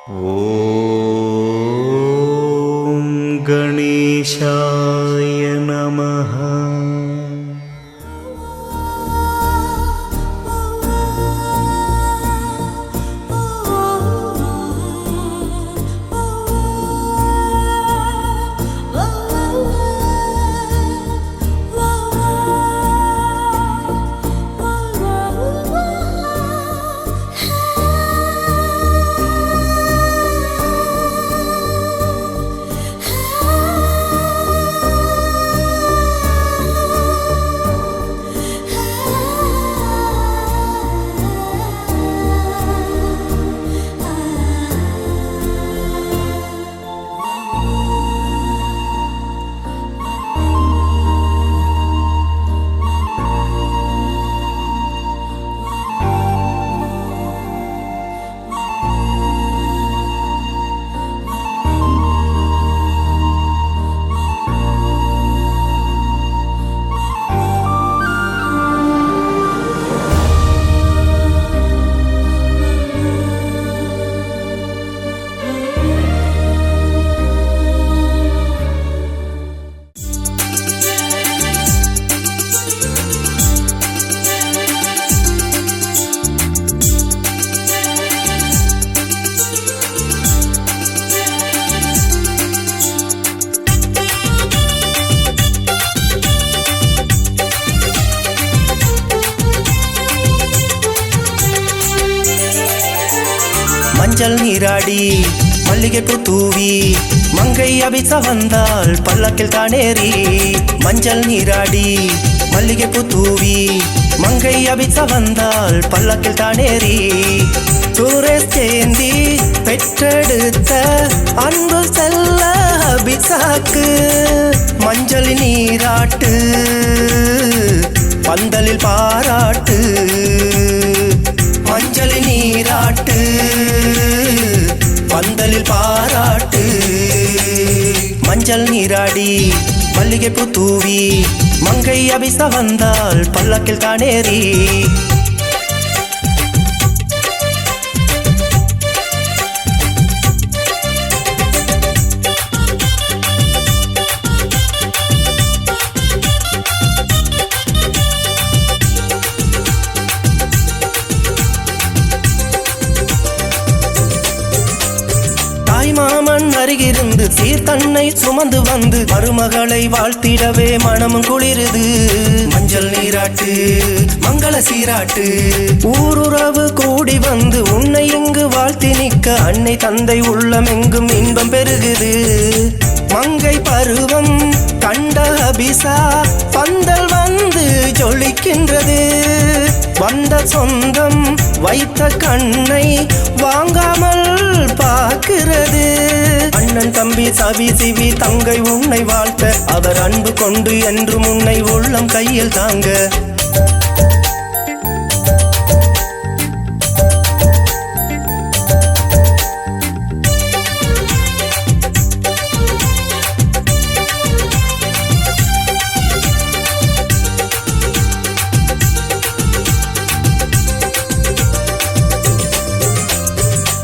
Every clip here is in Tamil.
ஓம் கணேசாய நமஹ. மஞ்சள் நீராடி மல்லிகைப்பூ தூவி மங்கை அபிச வந்தாள் பல்லக்கில் தானேறி. மஞ்சள் நீராடி மல்லிகைப்பூ தூவி மங்கை அபிச வந்தாள் பல்லக்கில் தானேறி. சுரேஷ் சேந்தி பெற்றெடுத்த அன்பு செல்ல அபிசாக்கு மஞ்சள் நீராட்டு பந்தலில் பாராட்டு. மஞ்சள் நீராட்டு பந்தலில் பாராட்டு. மஞ்சள் நீராடி மல்லிகைப்பூ தூவி மங்கை அபிச வந்தாள் பல்லக்கில் தானேறி. மாமன் அருகிருந்து சீர்தன்னை சுமந்து வந்து மருமகளை வாழ்த்திடவே மனமும் குளிருது. மஞ்சள் நீராட்டு மங்கள சீராட்டு ஊருறவு கூடி வந்து உன்னை இங்கு வாழ்த்தி நிற்க அன்னை தந்தை உள்ளமெங்கும் இன்பம் பெருகுது. மங்கை பருவம் கண்ட அபிசா பந்தல் வந்து ஜொலிக்கின்றது. வந்த சொந்தம் வைத்த கண்ணை வாங்காமல் பார்க்கிறது. அண்ணன் தம்பி சவி சிவி தங்கை உன்னை வாழ்த்த அவர் அன்பு கொண்டு என்றும் உன்னை உள்ளம் கையில் தாங்க.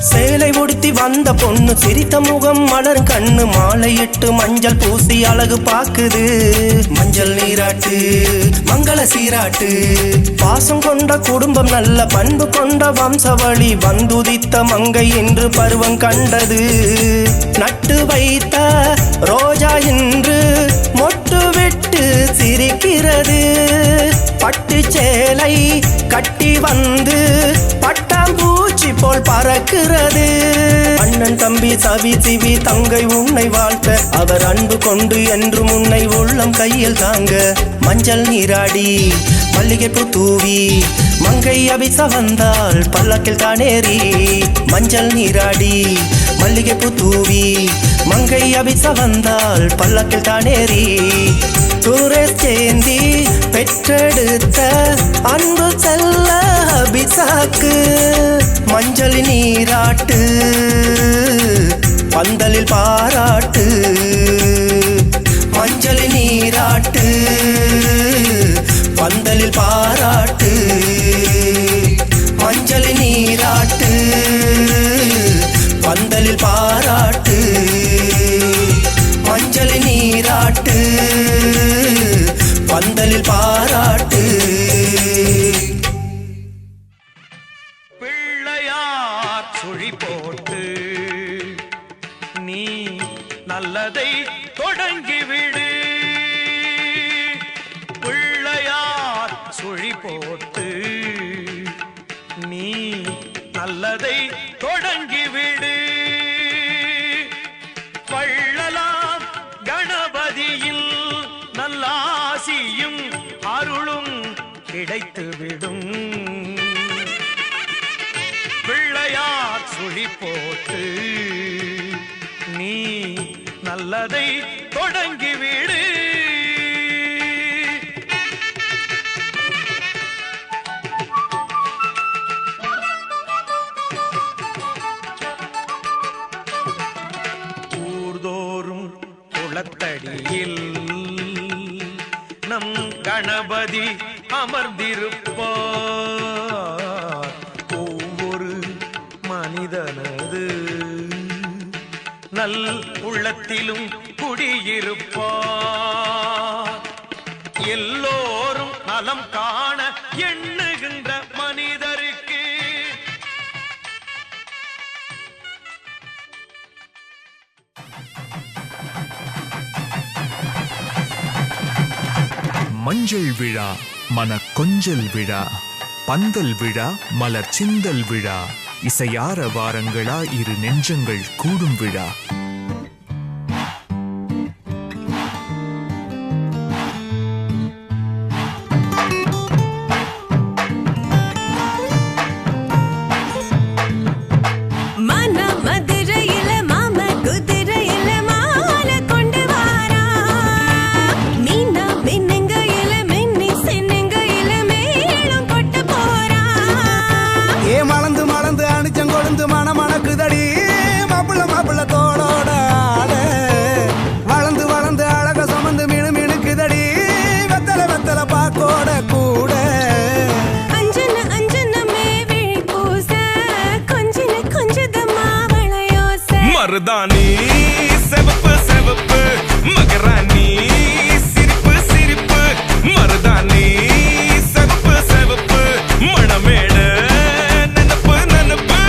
சேலை உடுத்தி வந்த பொண்ணு சிரித்த முகம் மலர் கண்ணு மாலையிட்டு மஞ்சள் பூசி அழகு பாக்குது. மஞ்சள் நீராட்டு மங்கள சீராட்டு பாசம் கொண்ட குடும்பம் நல்ல பண்பு கொண்ட வம்சவழி வந்துதித்த மங்கை என்று பருவம் கண்டது. நட்டு வைத்த ரோஜா இன்று மொட்டு விட்டு சிரிக்கிறது. பட்டு சேலை கட்டி வந்து பட்டாம்பூச்சி போல் பறக்கிறது. அண்ணன் தம்பி சவி சிவி தங்கை உன்னை வாழ்த்த அவர் அன்பு கொண்டு என்றும் உன்னை உள்ளம் கையில் தாங்க. மஞ்சள் நீராடி மல்லிகைப்பூ தூவி மங்கை அபிச வந்தாள் பல்லக்கில் தானேறி. மஞ்சள் நீராடி மல்லிகைப்பூ தூவி மங்கை அபிச வந்தாள் பல்லக்கில் தானேறி. சுரேஷ் சேந்தி பெற்றெடுத்த அன்பு செல்ல அபிசாக்கு மஞ்சள் நீராட்டு பந்தலில் பாராட்டு. மஞ்சள் நீராட்டு பந்தலில் பாராட்டு. மஞ்சள் நீராட்டு பந்தல் நல்லதை தொடங்கிவிடு. வள்ளலாம் கணபதியில் நல்லாசியும் அருளும் கிடைத்துவிடும். பிள்ளையார் சுழி போட்டு நீ நல்லதை தொடங்கிவிடு. ஊர்தோறும் குளத்தடியில் நம் கணபதி அமர்ந்திருப்பார். ஒவ்வொரு மனிதனது நல் உள்ளத்திலும் குடியிருப்பார். எல்லோரும் நலம் காண எண்ணுகின்ற மனிதருக்கு மஞ்சள் விழா மன கொஞ்சல் விழா, பந்தல் விழா மலர் சிந்தல் விழா, இசையார வாரங்களா இரு நெஞ்சங்கள் கூடும் விழா. மருதாணி செவப்பு செவப்பு, மகராணி சிரிப்பு சிரிப்பு. மருதாணி செவப்பு செவப்பு, மணமேட நனப்பு நனப்பு.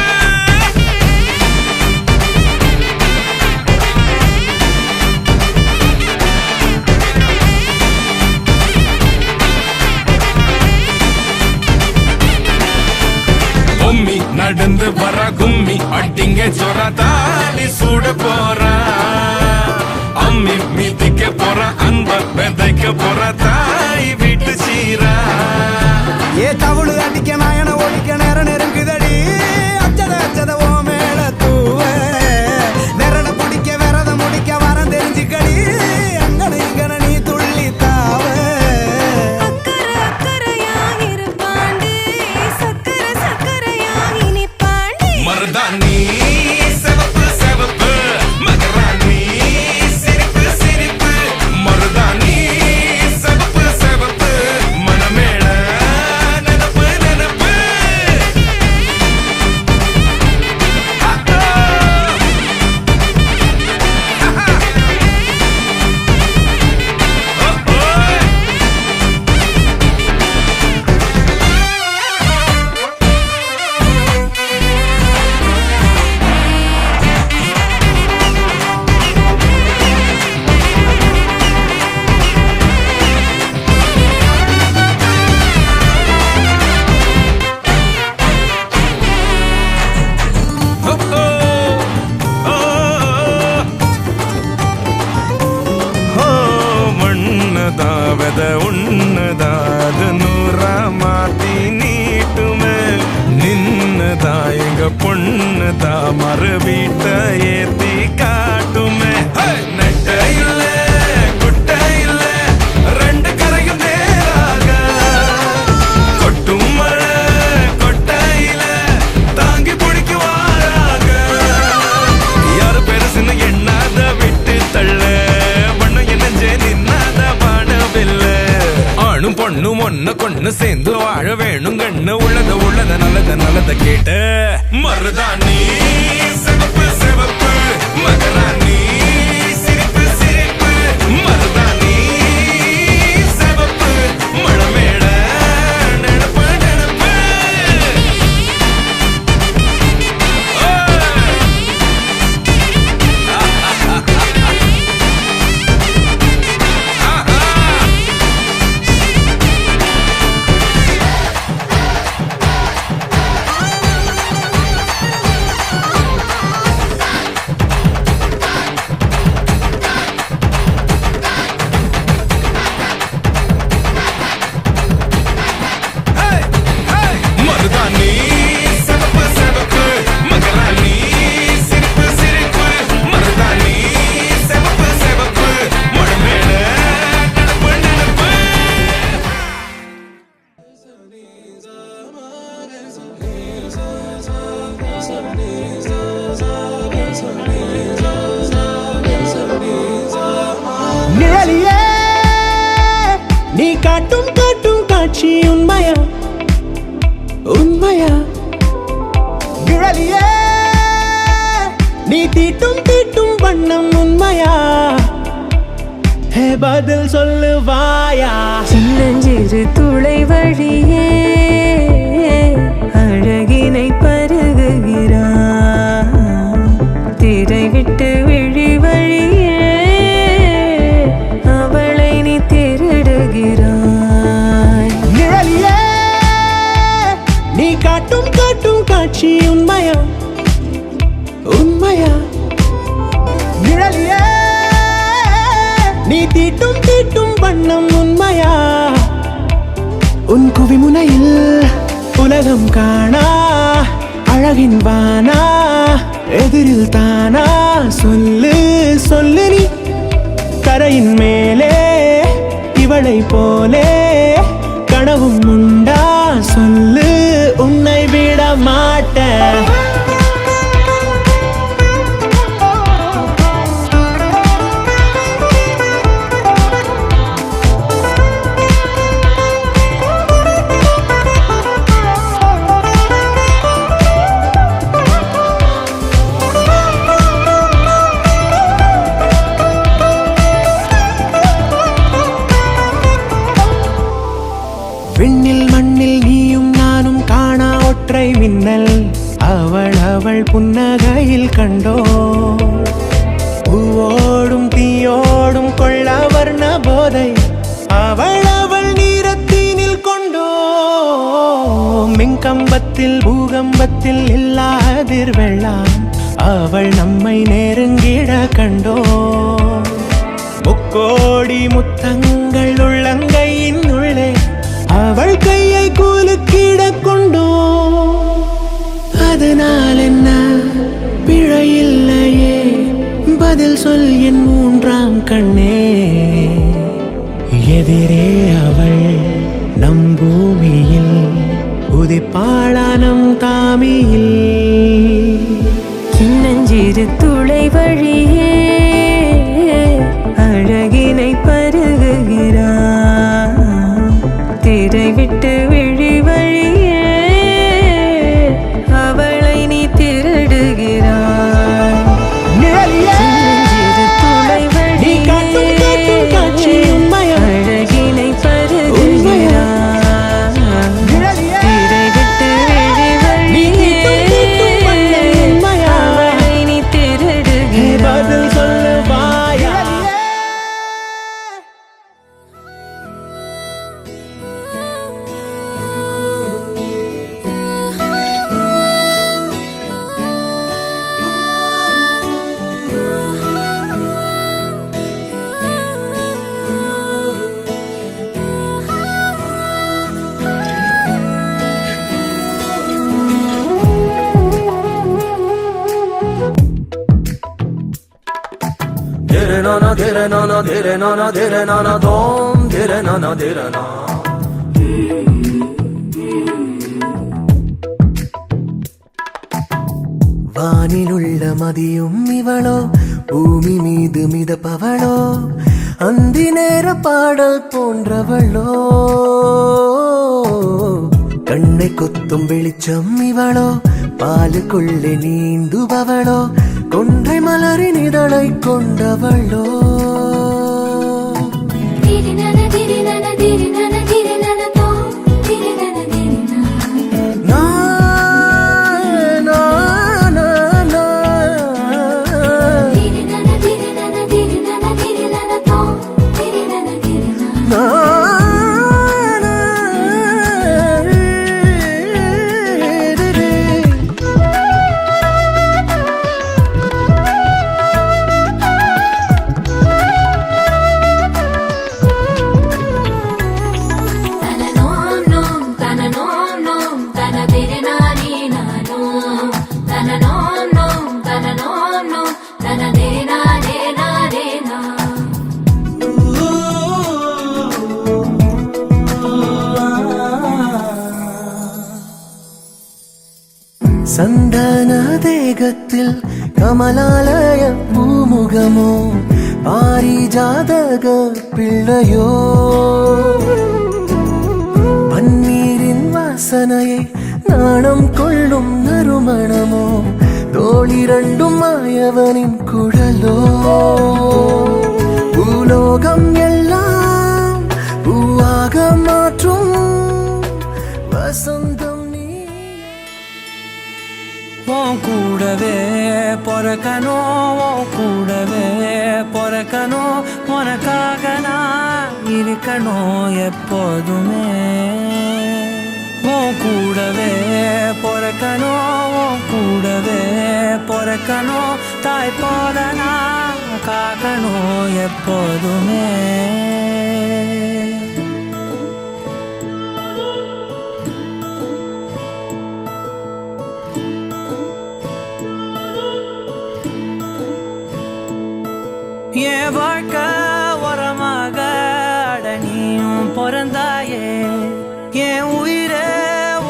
பொம்மி நடந்து வர கும்மி அட்டிங்க சொரதாலி சூட போறா. அம்மி மீதிக்க போற அன்ப விதைக்க போற தாய் வீட்டு சீரா. ஏ தவுளு அடிக்க நாயன ஒழிக்க நேரம் நெருங்குதடி. அச்சத அச்சத ஓ மேல தூவ விரட பிடிக்க விரத முடிக்க வரம் தெரிஞ்சுக்கடி. அங்கன இங்கன நீ துள்ளி தாவ. மருதாணி செவப்பு செவப்பு, மகராணி சிரிப்பு சிரிப்பு. மருதாணி செவப்பு செவப்பு, மணமேள நனப்பு நனப்பு. மண்ணதாவத உன்னதாது நூறா மாத்தி நீட்டுமே. நின்னதா எங்க பொண்ணுதா மறு வீட்ட ஏத்தி காட்டுமே. நெட்ட இல்ல குட்ட இல்ல ரெண்டு கரையும் நேராக. கொட்டும் மழை கொட்டையில தாங்கி பிடிக்குவாராக. யாரு பெருசுன்னு எண்ணாத விட்டு தள்ள. ஆணும் பொண்ணும் ஒன்ன கொண்டு சேர்ந்து வாழ வேணும் கண்ணு. உள்ளத உள்ளத நல்லத நல்லத கேட்டு. மருதாணி சிவப்பு சிவப்பு, மகராணி சிரிப்பு சிரிப்பு. மருதாணி சிவப்பு, மணமேட நெனப்பு நெனப்பு. நிழலியே நீ காட்டும் காட்டும் காட்சி உண்மையா உண்மையா நிழலியே நீ தீட்டும் தீட்டும் வண்ணம் உண்மையா பதில் சொல்லுவாயா சின்னஞ்சிறு துளை வழியே அழகினை பருகுகிறான் திரை விட்டு விழி வழியே அவளை நீ திருடுகிறாய் நிழலியே நீ காட்டும் காட்டும் காட்சி உண்மையா உண்மையா நிழலியே நீ தீட்டும் தீட்டும் வண்ணம் உண்மையா உன் குவிமுனையில் உலகம் காணா அழகின் வானா எதிரில் தானா சொல்லு சொல்லு நீ கரையின் மேலே இவளை போலே கனவும் உண்டா சொல்லு உன்னை விட மாட்டேன் விண்ணில் மண்ணில் நீயும் நானும் காணா ஒற்றை மின்னல் அவள் அவள் புன்னகையில் கண்டோ பூவோடும் தீயோடும் கொள்ள வர்ண போதை அவள் அவள் நீரத்தீனில் கொண்டோ மின்கம்பத்தில் பூகம்பத்தில் இல்லாதிர் வெள்ளம் அவள் நம்மை நெருங்கிட கண்டோ முக்கோடி முத்தங்கள் உள்ளங்கையின் உள்ளே அவள் கையை கூலுக்கிட கொண்டோ அதனால் என்ன பிழையில்லையே பதில் சொல் என் மூன்றாம் கண்ணே எதிரே அவள் நம் பூமியில் உதிப்பாளா நம் தாமியில் சின்னஞ்சிறு துளை வழியே அழகினை பருகுகிறான் திரை விட்டு விழி வழியே அவளை நீ திருடுகிறாய் சின்னஞ்சிறு துளை வழியே அழகினை பருகுகிறான் திரை விட்டு விழி வழியே அவளை நீ திருடுகிறாய் சொல்லுவாயா Dere nana dom dere nana வானிலுள்ள மதியும் இவளோ பூமி மீது மிதப்பவளோ அந்தி நேர பாடல் போன்றவளோ கண்ணை கொத்தும் வெளிச்சம் இவளோ பாலுக்குள்ளே நீந்துபவளோ கொன்றை மலரின் இதழை கொண்டவளோ சந்தன தேகத்தில் கமலாலய பூமுகமோ பாரிஜாதக பிள்ளையோ பன்னீரின் வாசனையை நாணம் கொள்ளும் நறுமணமோ தோளிரண்டும் மாயவனின் குழலோ பூலோகம் எல்லாம் பூவாக மாற்றும் வசந்தம் நீ உன் கூடவே பொறக்கணும் உன் கூடவே பொறக்கணும் உனக்காக நான் இருக்கணும் எப்போதுமே உன் கூடவே பொறக்கணும் உன் கூடவே பொறக்கணும் தாய் போல நான் காக்கணும் எப்போதுமே என் வாழ்க்கை உரமாக நீயும் பிறந்தாயே என் உயிரே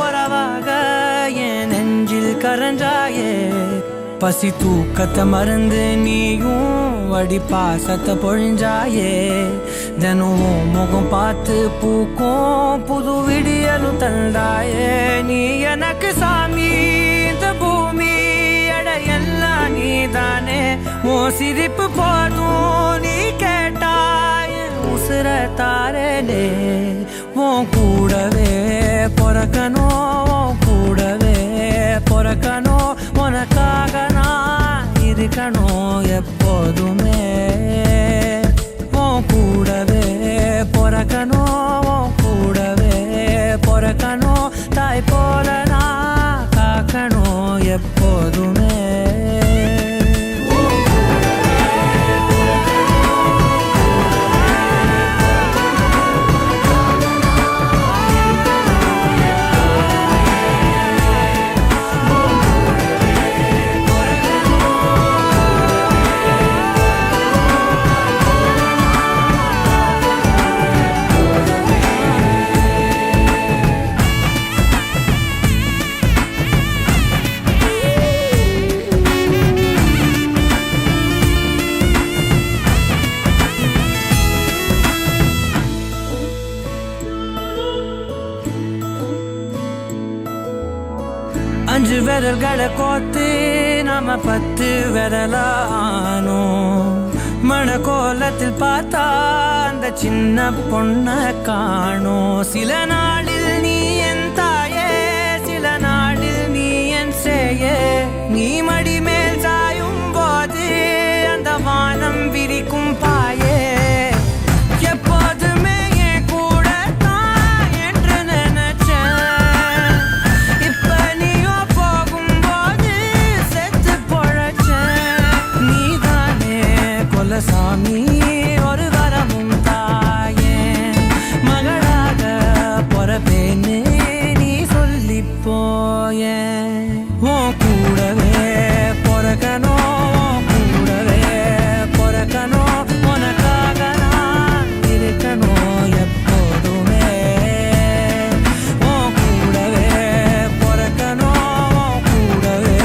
உறவாக என் நெஞ்சில் கரஞ்சாயே பசி தூக்கத்தை மறந்து நீயும் அடி பாசத்தை பொழிஞ்சாயே தினம் முகம் பார்த்து பூக்கும் புது விடியலும் தந்தாயே நீ எனக்கு சாமி இந்த பூமி எல்லாம் நீதானே உன் சிரிப்பு போதும் நீ கேட்டாய் உசுர தாரலே உன் கூடவே பொறக்கணும் உன் கூடவே பொறக்கணும் உனக்காக நான் இருக்கணும் எப்போதுமே உன் கூடவே பொறக்கணும் உன் கூடவே பொறக்கணும் தாய் போல நான் காக்கணும் எப்போதுமே அஞ்சு விரல்களை கோத்து நாம 10 விரலானோ மணக்கோலத்தில் பார்த்தா அந்த சின்ன பொண்ண காணோம் சில நாளில் நீ என் தாயே சில நாளில் நீ என் சேயே நீ மடி மேல் சாயும் போது அந்த வானம் விரிக்கும் பாயே எப்போதுமே என் கூட தான் என்று நினைச்சேன் இப்ப நீயோ போகும்போது செத்து பொழைச்சேன் நீதானே கொலசாமி ஒரு வரமும் தாயே மகளாக பொறப்பேன்னு நீ சொல்லி போயே உன் கூடவே பொறக்கணும் உன் கூடவே பொறக்கணும் உனக்காக நான் இருக்கணும் எப்போதுமே உன் கூடவே பொறக்கணும் உன் கூடவே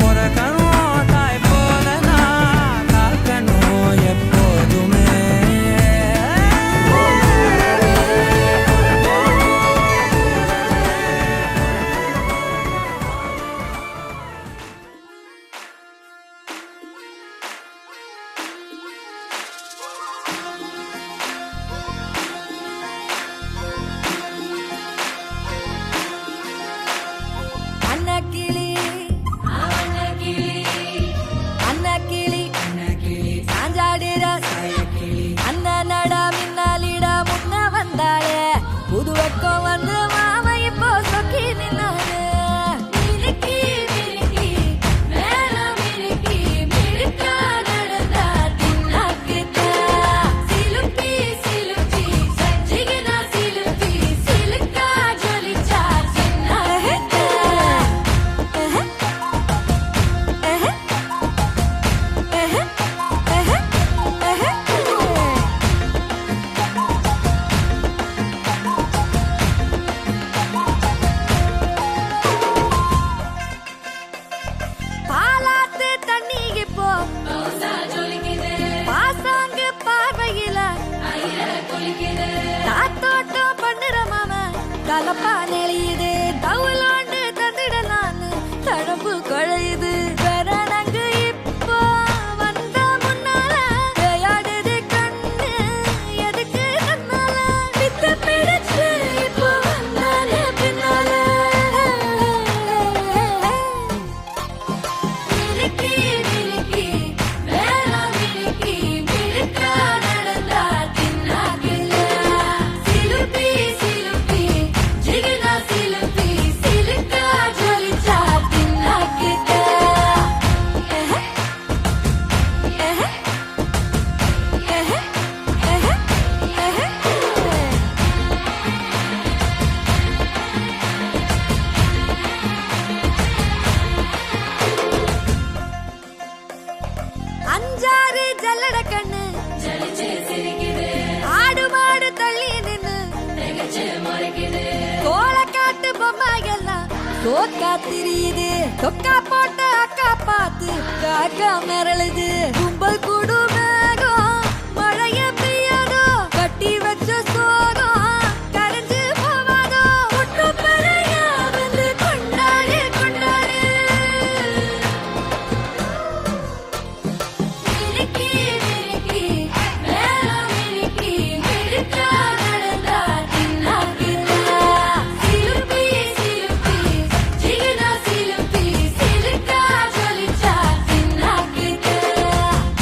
பொறக்கணும் தாய் போல நான் காக்கணும் எப்போதுமே தோக்கா திரியுது தொக்கா போட்ட அக்கா பார்த்து காக்கா மிரளுது கும்பல் கூடு மேகம் மழைய பெய்யாதோ கட்டி வச்ச சோகம் கரைஞ்சு போவாதோ ஒட்டு பழையா வந்து கொண்டாடு கொண்டாடு மினுக்கி மினுக்கி மேலம் மினுக்கி மினுக்கா நடந்தா தின்னாக்குதா சிலுப்பி சிலுப்பி ஜிகனா சிலுப்பி சிலுக்கா ஜொலிச்சா தின்னாக்குதா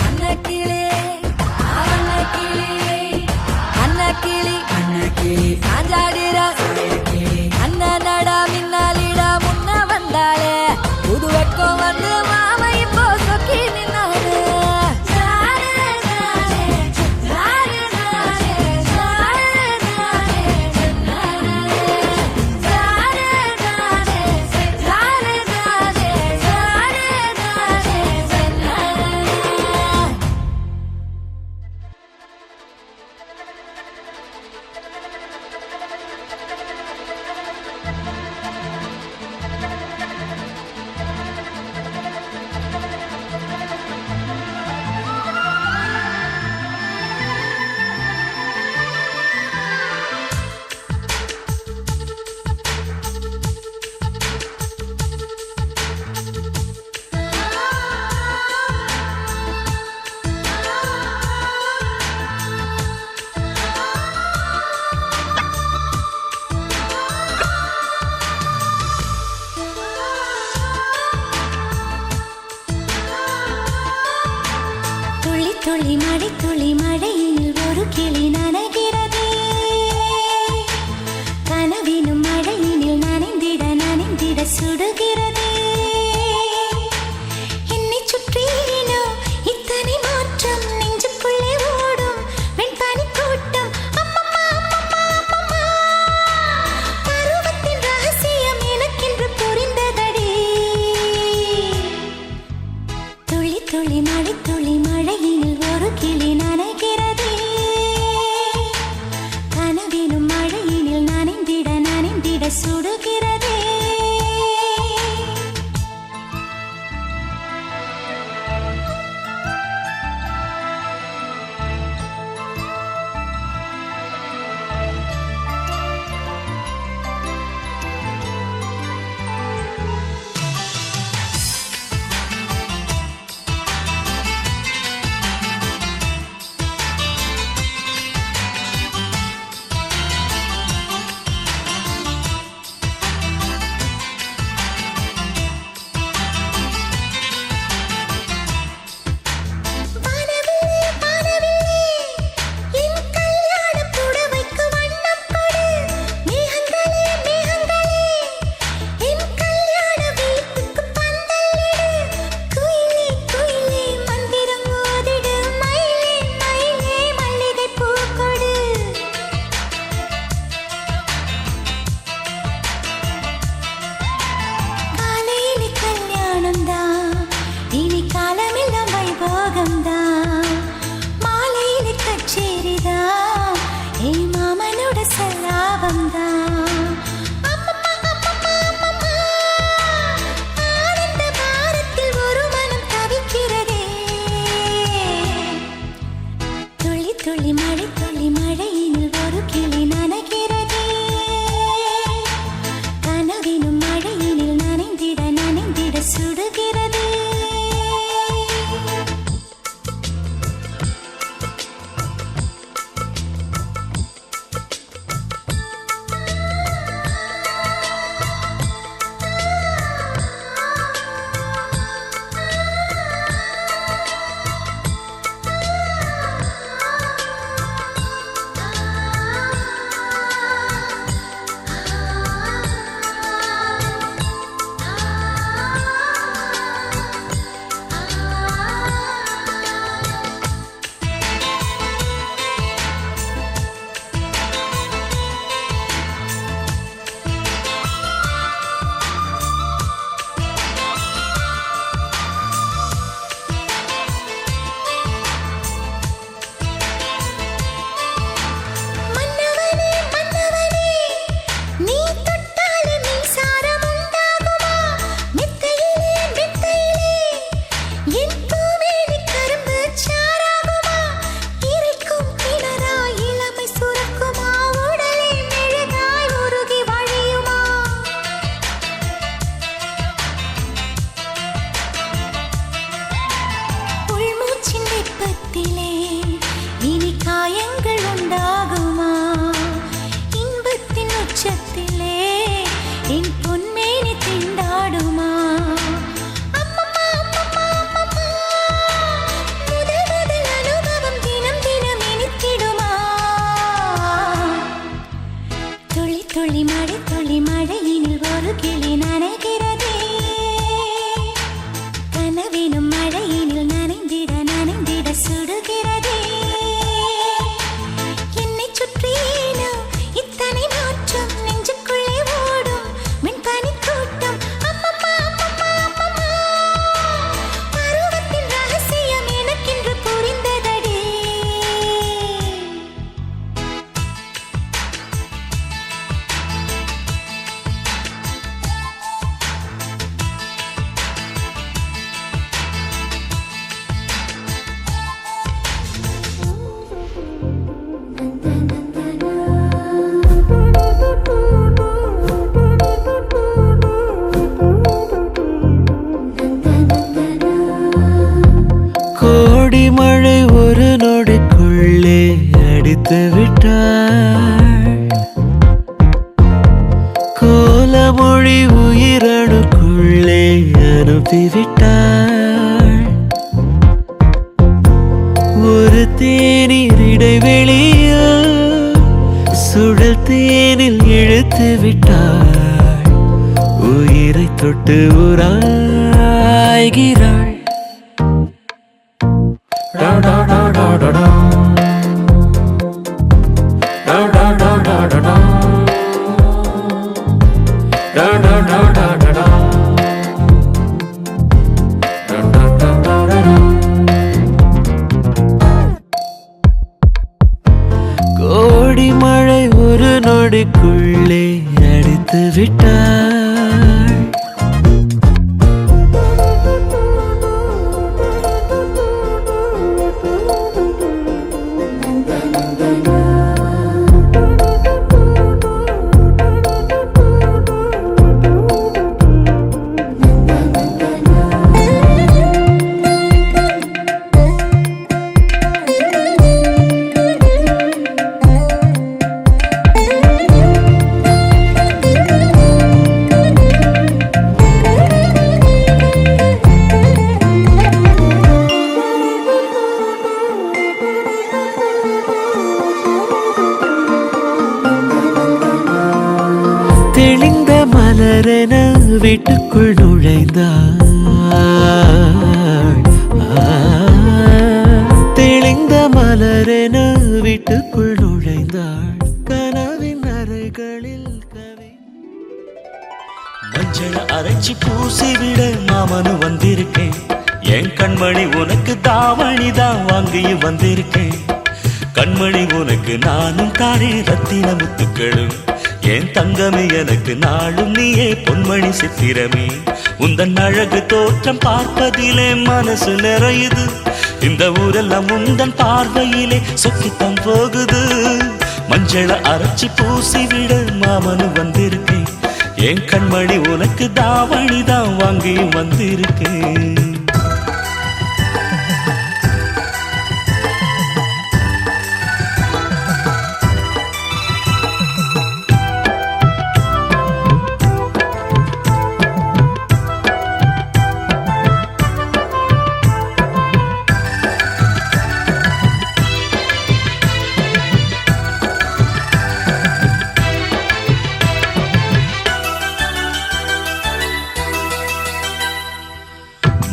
அன்னக்கிளே அன்னக்கிளி சாஞ்சாடிரா அண்ணனடா மின்னாலிடா முன்ன வந்தாளே புது வெக்கம் வந்து மாமா இப்போ சொக்கி நின்னாரு துளி மழை துளி மழையில் ஒரு கிளி நனைகிறதே கனவினும் மழையினில் நனைந்திட சுடுகிறதே என்னை சுற்றினோ இத்தனை மாற்றம் நெஞ்சுக்குள்ளே ஓடும் வெண்பனி கூட்டம் அம்மம்மா அம்மம்மா அம்மம்மா பருவத்தின் ரகசியம் எனக்கென்று புரிந்ததடி துளி துளி மழையினில் ஒரு கிளி நனைகிறதே கனவினும் மழையினில் நனைந்திட சுடுகிறதே இழுத்து விட்டாள். ஒரு தேநீர் இடைவெளியில் சுழல் தேனில் இழுத்து விட்டாள். உயிரை தொட்டு உராய்கிறாள். கோடி மழை ஒரு நொடிக்குள்ளே அடித்து விட்டாள். தெளிந்த மலரென வீட்டுக்குள் நுழைந்தாள். தெளிந்த மலரென வீட்டுக்குள் நுழைந்தாள். கனவின் அறைகளில் கவி மஞ்சள் அரைச்சி பூசிவிட மாமனு வந்திருக்கேன். என் கண்மணி உனக்கு தாவணி தான் வாங்கியும் வந்திருக்கேன். கண்மணி உனக்கு நானும் தாரே ரத்தின முத்துக்களும். என் தங்கமே எனக்கு நாளும் நீயே பொன்மணி சித்திரமே. உந்தன் அழகு தோற்றம் பார்ப்பதிலே மனசு நிறையுது. இந்த ஊரெல்லாம் உந்தன் பார்வையிலே சொக்கித்தான் போகுது. மஞ்சள அரைச்சி பூசிவிட மாமனு வந்திருக்கேன். என் கண்மணி உனக்கு தாவணி தான் வாங்கியும் வந்திருக்கேன்.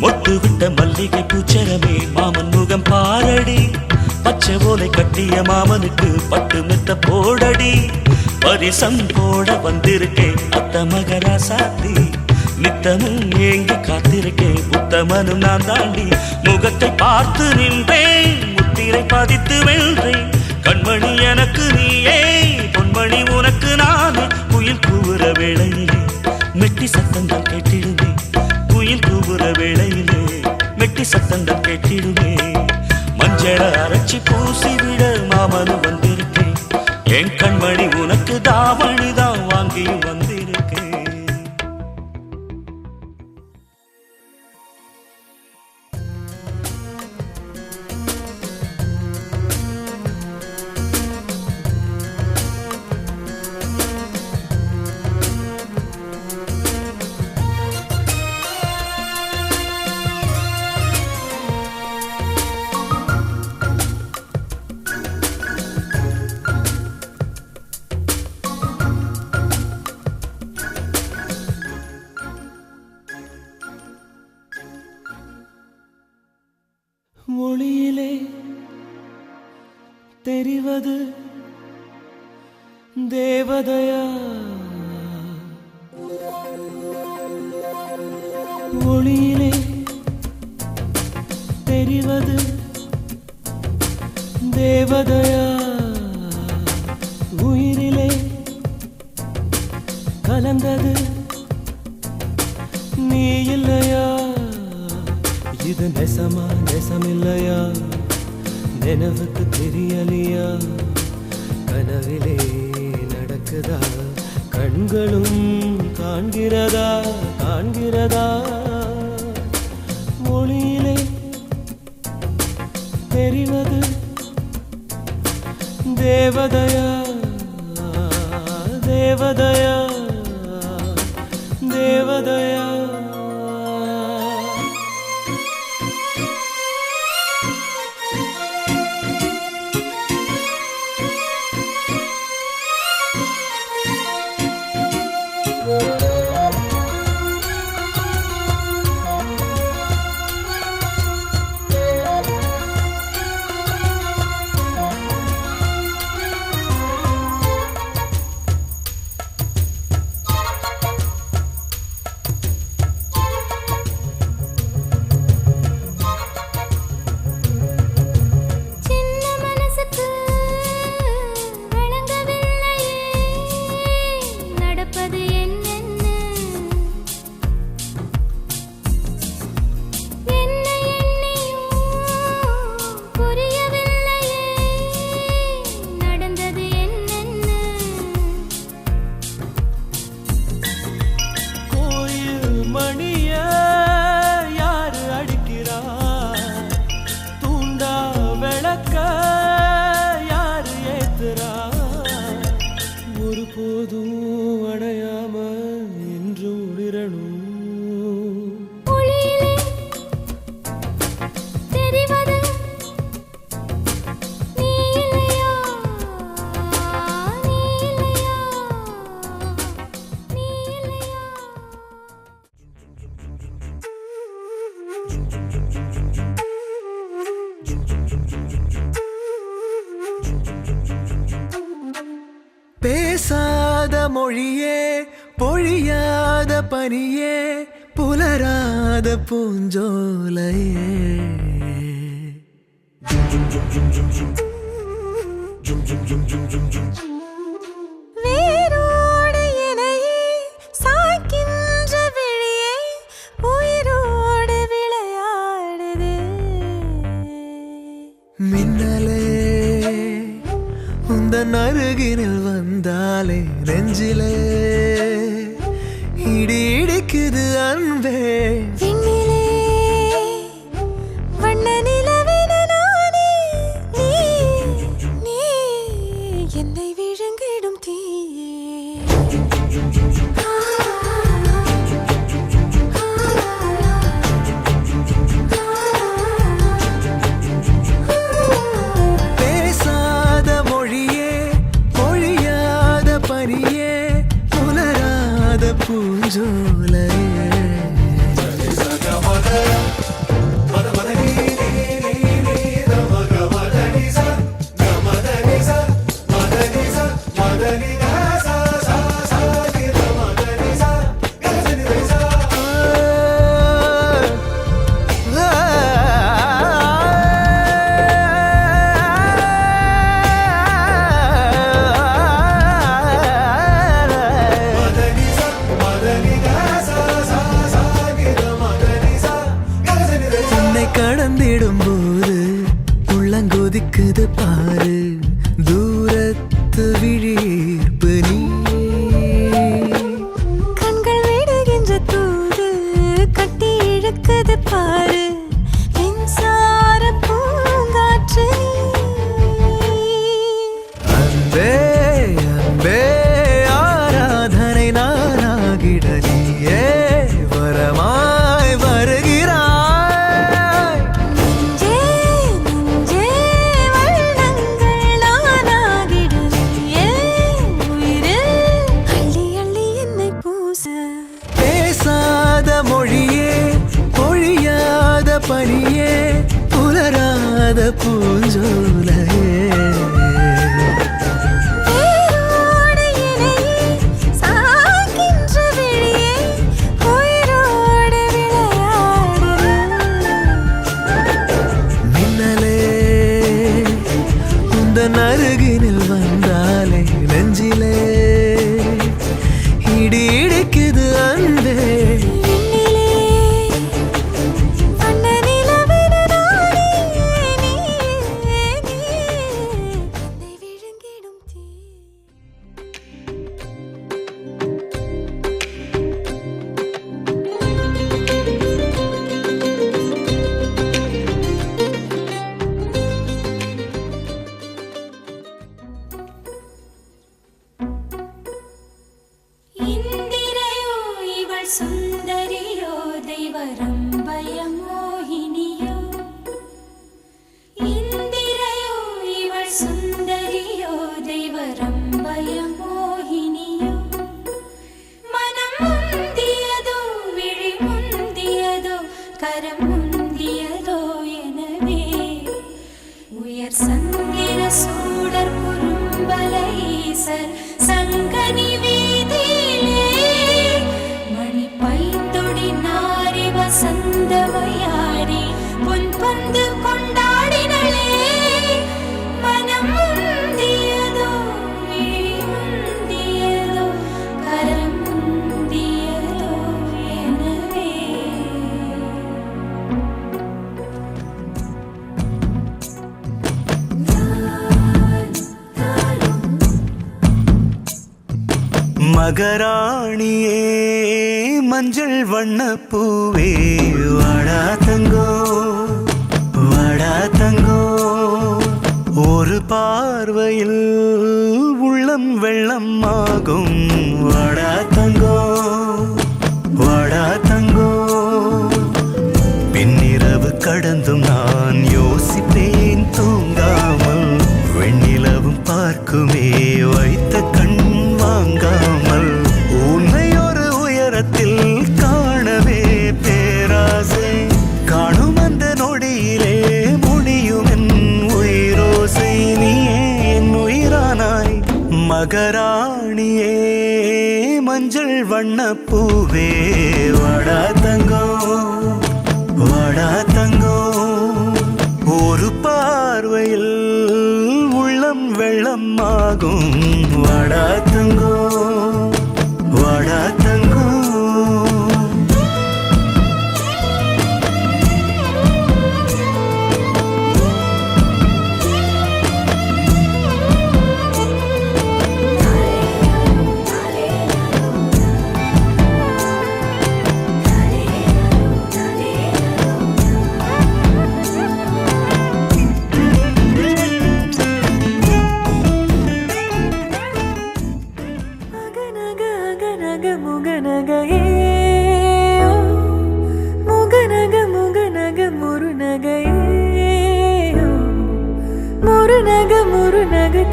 மொட்டு விட்ட மல்லிகை பூச்சரமே மாமன் முகம் பாரடி. பச்சை ஓலை கட்டிய மாமனுக்கு பட்டு மெத்த போடடி. பரிசம் போட வந்திருக்கேன் அத்த மகராசாத்தி. நித்தமும் ஏங்கி காத்திருக்கேன் புத்தமனும் நான் தாண்டி. முகத்தை பார்த்து நின்றேன் முத்திரை பதித்து வென்றேன். கண்மணி எனக்கு நீயே பொன்மணி உனக்கு நானே. குயில் கூவுற வேளையிலே மெட்டி சத்தங்கள் கேட்டிடுவே. குயில் கூவுற வேளையிலே மெட்டி சத்தங்கள் கேட்டிடுவே. மஞ்சள அரைச்சி பூசிவிட மாமனு வந்திருக்கேன். என் கண்மணி உனக்கு தாவணி தான் வாங்கியும் வந்திருக்கேன். மொழியிலே தெரிவது தேவதையா. மொழியிலே தெரிவது தேவதையா. உயிரிலே கலந்தது நீ இல்லையா. இது நெசமா நெசமில்லையா நினைவுக்கு தெரியலையா. கனவிலே நடக்குதா கண்களும் காண்கிறதா காண்கிறதா. மொழியிலே தெரிவது தேவதையா தேவதையா தேவதையா. பேசாத மொழியே பொழியாத பனியே புலராத பூஞ்சோலையே வேரோடு இலையே சாய்க்கின்ற விழியே உயிரோடு விளையாடுது மின்னலே உந்தன் அருகினில் வந்தாலே நெஞ்சிலே இடி இடிக்குது அன்பே விண்ணிலே வண்ண நிலவென நானே நீ நீ என்னை விழுங்கிடும் தீயே பேசாத மொழியே பொழியாத பனியே புலராத பூஞ்சோலையே கடந்திடும் போது உள்ளங்கொதிக்குது பாரு தூரத்து விழிப்பு நீ கண்கள் விடுகின்ற தூது கட்டி இழுக்குது பாரு மின்சார பூங்காற்று அன்பே அன்பே ஆராதனை நானாகிட நீயே வரமாய் வருகிறாய் மொழியே பொழியாத பனியே புலராத பூஞ்சோலையே மின்னலே உந்தன் அருகினில் வந்தாலே நெஞ்சிலே இடி இடிக்குது அன்பே சுந்தரியோ தெய்வரம்பய மோகினியோ இந்திரையோ இவள் சுந்தரியோ தெய்வரம்பய மோகினியோ மனம் முந்தியதோ விழி முந்தியதோ கரம் முந்தியதோ எனவே உயர் சந்திர சூடர் குறும்பலை ஈசர் சங்கனி வீதியிலே பைந்தொடி நாரி வசந்தமையாடி பொன் பந்து கொண்டாடினளே மனம் முந்தியதோ விழி முந்தியதோ கரம் முந்தியதோ எனவே மகராணியே மஞ்சள் வண்ண பூவே வாடா தங்கோ வாடா தங்கோ ஒரு பார்வையில் உள்ளம் வெள்ளம் ஆகும் வாடா தங்கோ வாடா தங்கோ பின்னிரவு கடந்தும் நான் யோசிப்பேன் தூங்காமல் வெண்ணிலவும் பார்க்குமே வைத்த கண் வாங்காமல் உன்னை ஒரு உயரத்தில் காணவே பேராசை காண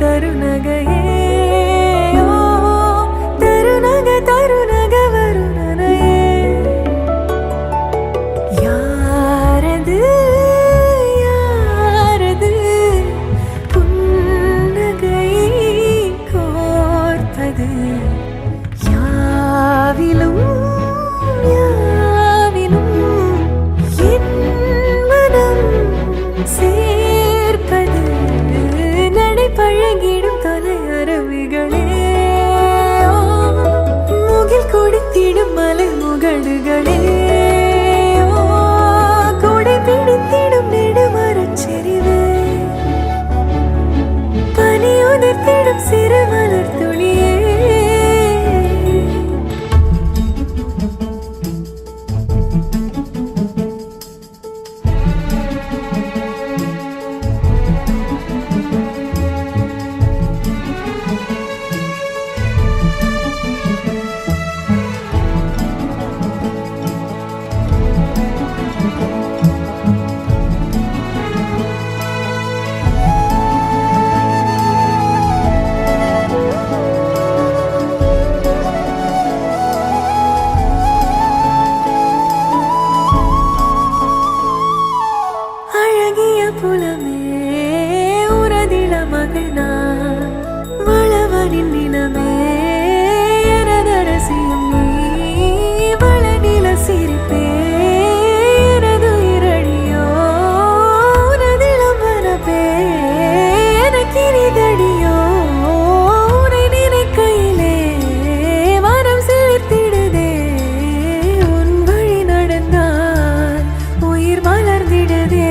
தருநகையே ஓ தருநக தருநக வருணனையே யாரது யாரது புன்னகை கோர்ப்பது யாவிலும் யாவிலும் என் மனம் சேர்ப்பது நடை பழகிடும் தொலை அருவிகளே முகில் கொடுத்திடும் மலை முகடுகளே கொடை பிடித்திடும் நெடுமரச் செறிவே பனி உதிர்த்திடும் சிறு மலர் துளியே அழகிய புலமே உரதில மகனார் வளவனின் நிலமே எனதரசியும் நீ வளநில சிரிப்பே எனது இரடியோ உனதிலம் மனப்பே எனக்கினிதடியோ உனை நினைக்கையிலே மனம் சிலிர்த்திடுதே உன் வழி நடந்தால் உயிர் மலர்ந்திடுதே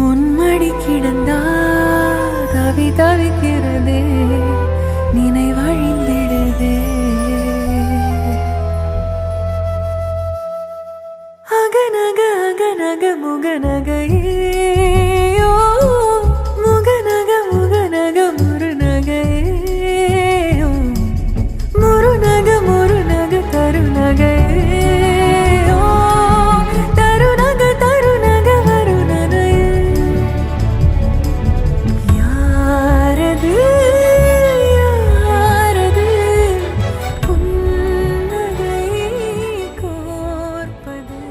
உன் மடி கிடந்தால் தவி தவிக்கிறதே நினைவழிந்திடுதே அகநக அகநக முகநகையே ஓ முகநக முகநக முருநகையே ஓ முருநக முருநக தருநகையே ஓ தருநக தருநக வருணனையே யாரது யாரது புன்னகை கோர்ப்பது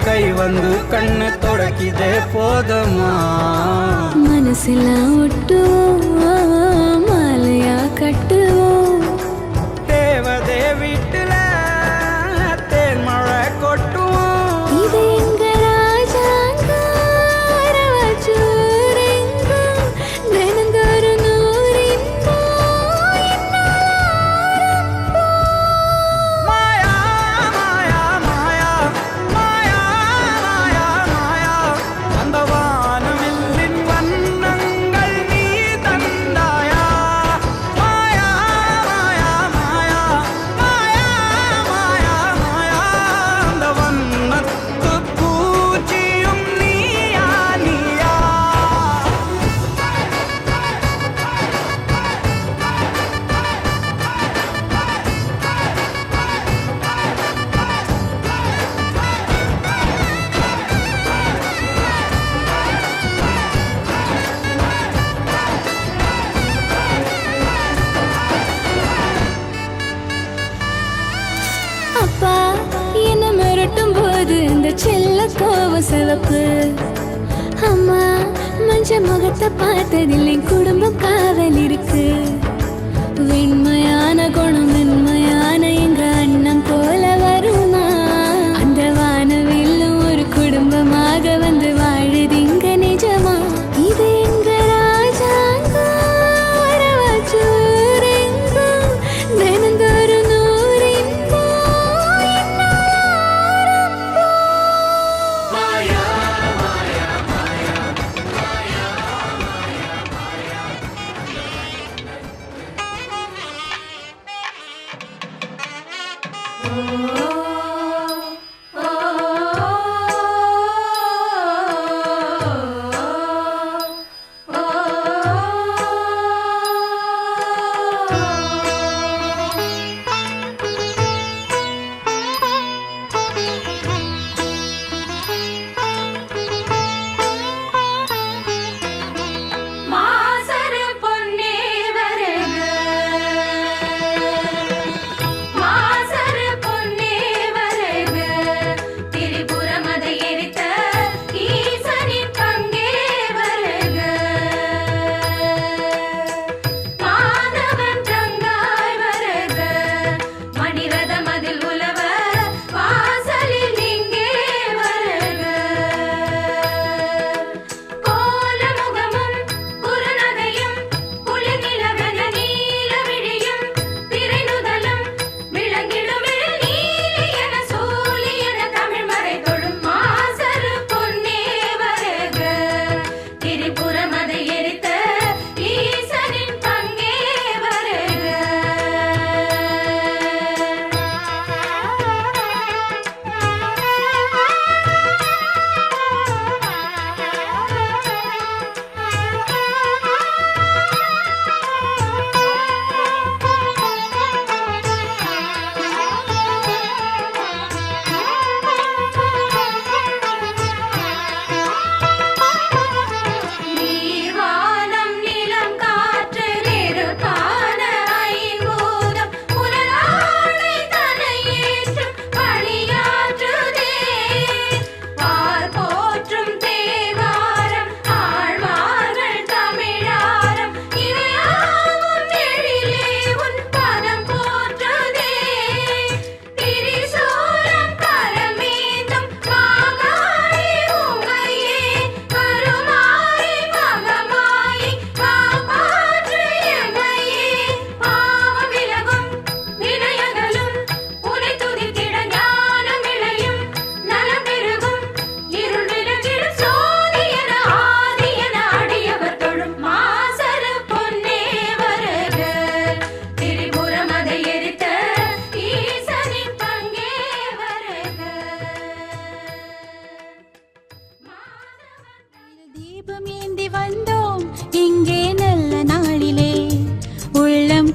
கை வந்து கண்ணு தொடக்கிதே போதமா மனசுல ஒட்டுவோம் மாலையா கட்டுவோம் தேவதே வீட்டுல தேன் மழை கொட்டுவோம் இது எங்க ராஜாங்கம் தினந்தோறு மாயா மாயா மாயா மாயா மாயா மாயா அந்த வானவில்லின் வண்ணங்கள் நீ தந்தாயா மாயா மாயா மாயா மாயா மாயா மாயா அந்த வண்ணத்து பூச்சியும் நீயா நீயா அப்பா என்ன மிரட்டும் போது இந்த செல்ல கோவம் சிவப்பு அம்மா மஞ்ச முகத்தை பார்த்ததில்லை குடும்பம் காவல் இருக்கு வெண்மையான குணம் மென்மையான எங்க அண்ணன் போல வருமா அந்த வானவில்லும் ஒரு குடும்பமாக வந்து வாழுது இங்க நிஜமா இது எங்க ராஜாங்கம் வரவாச்சூரெங்கும் தினந்தோறு மாசரு பொன்னே வருக மாசரு பொன்னே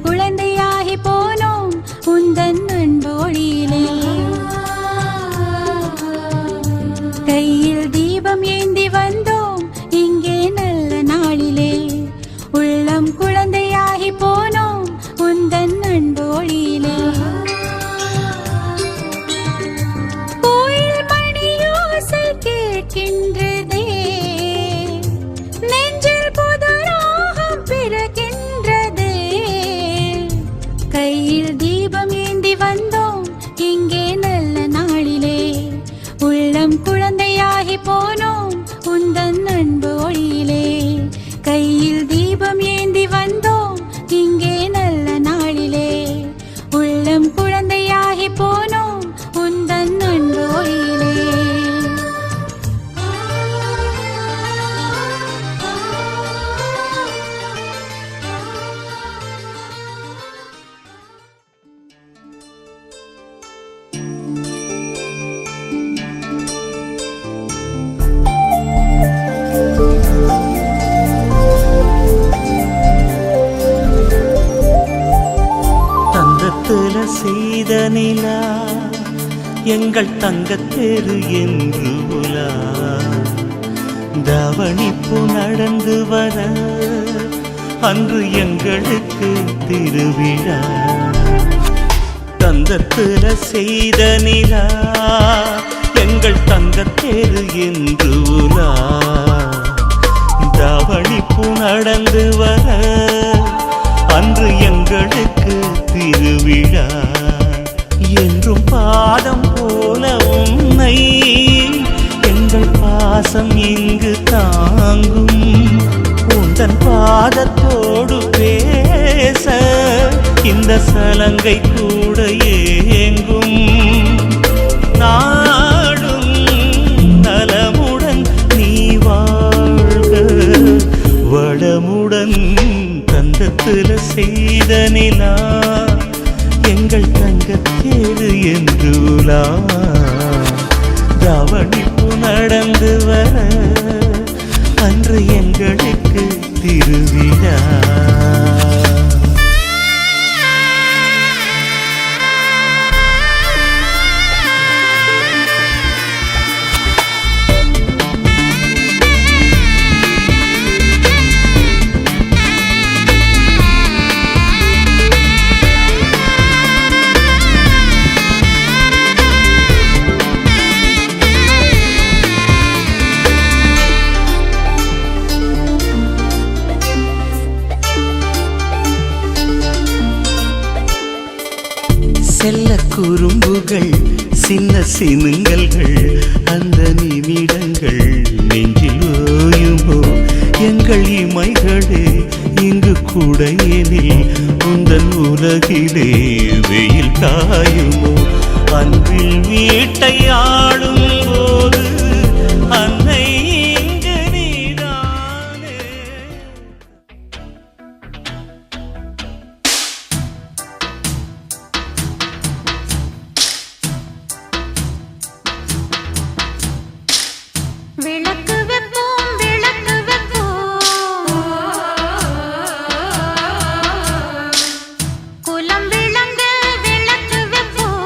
குழந்தையாகி போனோம் உந்தன் அன்போடியிலே. கையில் தீபம் ஏந்தி வந்தோம் இங்கே நல்ல நாளிலே. உள்ளம் குழந்தையாகி போனோம் உந்தன் அன்போடியிலே. கோயில் மணியோசை கேட்கின்றதே, நெஞ்சில் புது ராகம் பிறக்கின்றதே. கையில் தீபம் ஏந்தி வந்தோம் இங்கே நல்ல நாளிலே. உள்ளம் குழந்தையாகி போனோம் உந்தன் அன்பு ஒளியிலே. கையில் தீபம் ஏந்தி வந்தோம் இங்கே நல்ல நாளிலே. உள்ளம் குழந்தையாகி போனோம் உந்தன் அன்பு ஒளியிலே. தங்கத்துல செய்த நிலா எங்கள் தங்கத்தேரு என்று உலா. தவணிப்பு நடந்து வர அன்று எங்களுக்கு திருவிழா. தங்கத்துல செய்த நிலா எங்கள் தங்கத்தேரு என்று உலா. தவணிப்பு நடந்து வர அன்று எங்களுக்கு திருவிழா. என்றும் பாதம் போல உன்னை எங்கள் பாசம் இங்கு தாங்கும். உந்தன் பாதத்தோடு பேச இந்த சலங்கை கூட ஏங்கும். நாடும் நலமுடன் நீ வாழ்க வளமுடன். தங்கத்துல செய்த நிலா எங்கள் தங்கத்தேரு என்று உலா. தவணிப்பு நடந்து வர அன்று எங்களுக்கு திருவிழா. செல்ல குறும்புகள் சின்ன சினுங்கல்கள் அந்த நிமிடங்கள் நெஞ்சில் ஓயுமோ. எங்கள் இமைகளே இங்கு கூடையெனில் உந்தன் உலகிலே வெயில் காயுமோ. அன்பில் வீட்டை ஆளும் போது அன்னை இங்கு நீதானே. விளக்கு வைப்போம் விளக்கு வைப்போம், குலம் விளங்க விளக்கு வைப்போம்.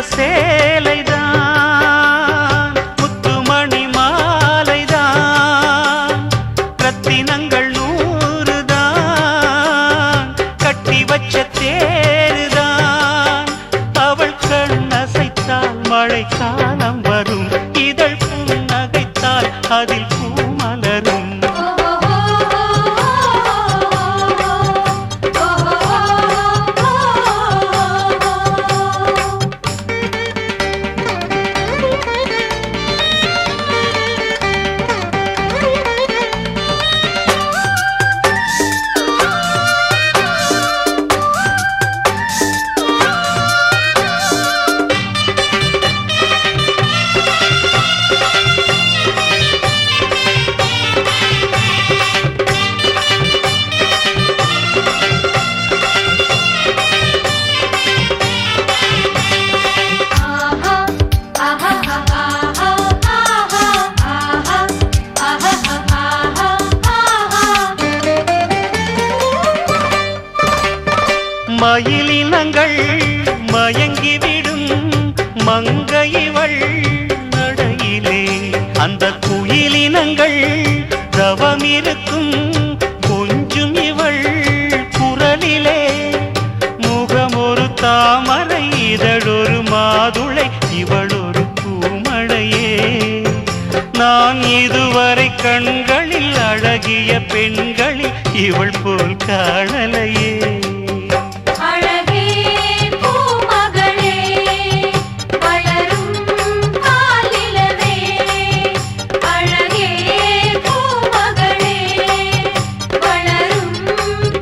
சேலைதான் முத்துமணி மாலைதான் ரத்தினங்கள் 100 தான் கட்டி வச்ச தேருதான் அவள் கண்ணசைத்தால் மழை காலம் வரும் இதழ் புன்னகைத்தால் அதில் பூ மலரும் மயிலினங்கள் மயங்கிவிடும் மங்கையிவள் நடையிலே அந்த குயிலினங்கள் தவமிருக்கும் கொஞ்சும் இவள் குரலிலே முகமொரு தாமரை இதழொரு மாதுளை இவள் ஒரு பூமழையே நான் இதுவரை கண்களில் அழகிய பெண்களில் இவள் போல் காணலையே அழகே பூமகளே வளரும் காலிலவே அழகே பூமகளே வளரும்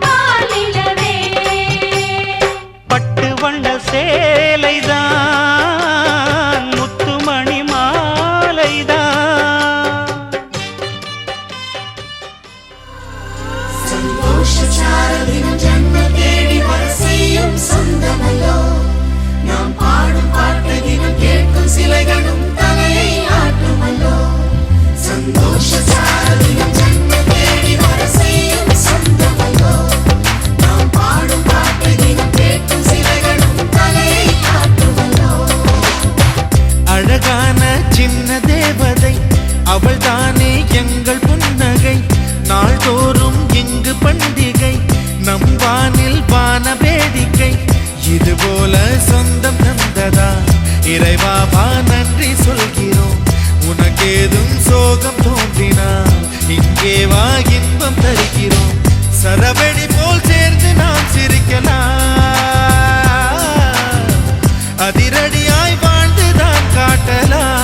காலிலவே பட்டு வண்ண சேலைதான் முத்துமணி மாலைதான் சந்தோஷச்சாரதினம் ஜன்ம தேடி வர செய்யும் சொந்தமல்லோ நாம் பாடும் பாட்டை தினம் கேட்கும் சிலைகளும் தலையை ஆட்டுமல்லோ சந்தோஷச்சாரதினம் ஜன்ம தேடி வர செய்யும் சொந்தமல்லோ நாம் பாடும் பாட்டை தினம் கேட்கும் சிலைகளும் தலையை ஆட்டுமல்லோ அழகான சின்ன தேவதை அவள் தானே எங்கள் புன்னகை நாள்தோறும் இங்கு பண்டிகை நம் வானில் வான வேடிக்கை இதுபோல சொந்தம் தந்ததா இறைவாவா நன்றி சொல்கிறோம் உனக்கேதும் சோகம் தோன்றினால் இங்கே வா இன்பம் தருகிறோம் சரவெடி போல் சேர்ந்து நாம் சிரிக்கலாம் அதிரடியாய் வாழ்ந்துதான் காட்டலாம்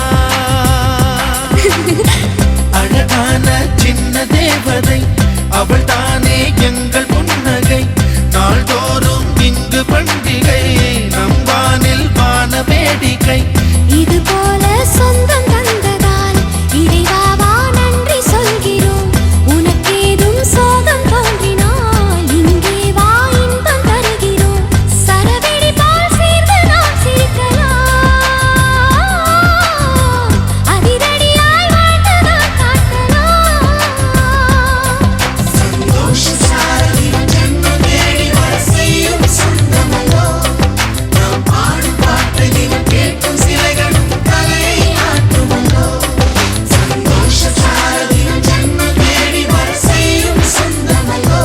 அழகான சின்ன தேவதை அவள் தானே எங்கள் புன்னகை நாள்தோறும் இங்கு பண்டிகை நம் வானில் வான வேடிக்கை இது போல சொந்தம் தந்ததால் இறைவாவா நன்றி சொல்கிறோம் உனக்கேதும் சோகம் தோன்றினால் இங்கே வா இன்பம் தருகிறோம் சரவெடி போல் சேர்ந்து நாம் சிரிக்கலாம் அதிரடியாய் வாழ்ந்துதான் காட்டலாம் சந்தோஷச்சாரதினம் ஜன்ம தேடி வர செய்யும் சொந்தமல்லோ நாம் பாடும் பாட்டை தினம் கேட்கும் சிலைகளும் தலையை ஆட்டுமல்லோ சந்தோஷச்சாரதினம் ஜன்ம தேடி வர செய்யும் சொந்தமல்லோ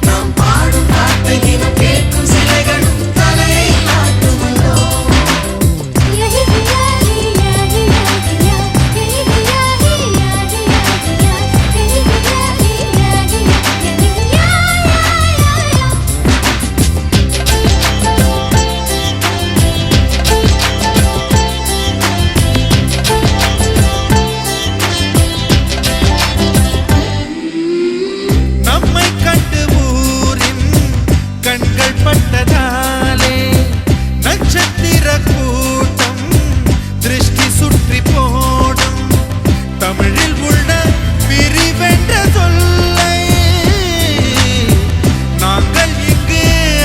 நாம் பாடும் பாட்டை தினம் கேட்கும் சிலைகளும் தலையை ஆட்டுமல்லோ நம்மை கண்டு ஊரின் கண்கள் பட்டதாலே நட்சத்திர கூட்டம் திருஷ்டி சுற்றி போடும் தமிழில் உள்ள பிரிவென்ற சொல்லை நாங்கள் இங்கு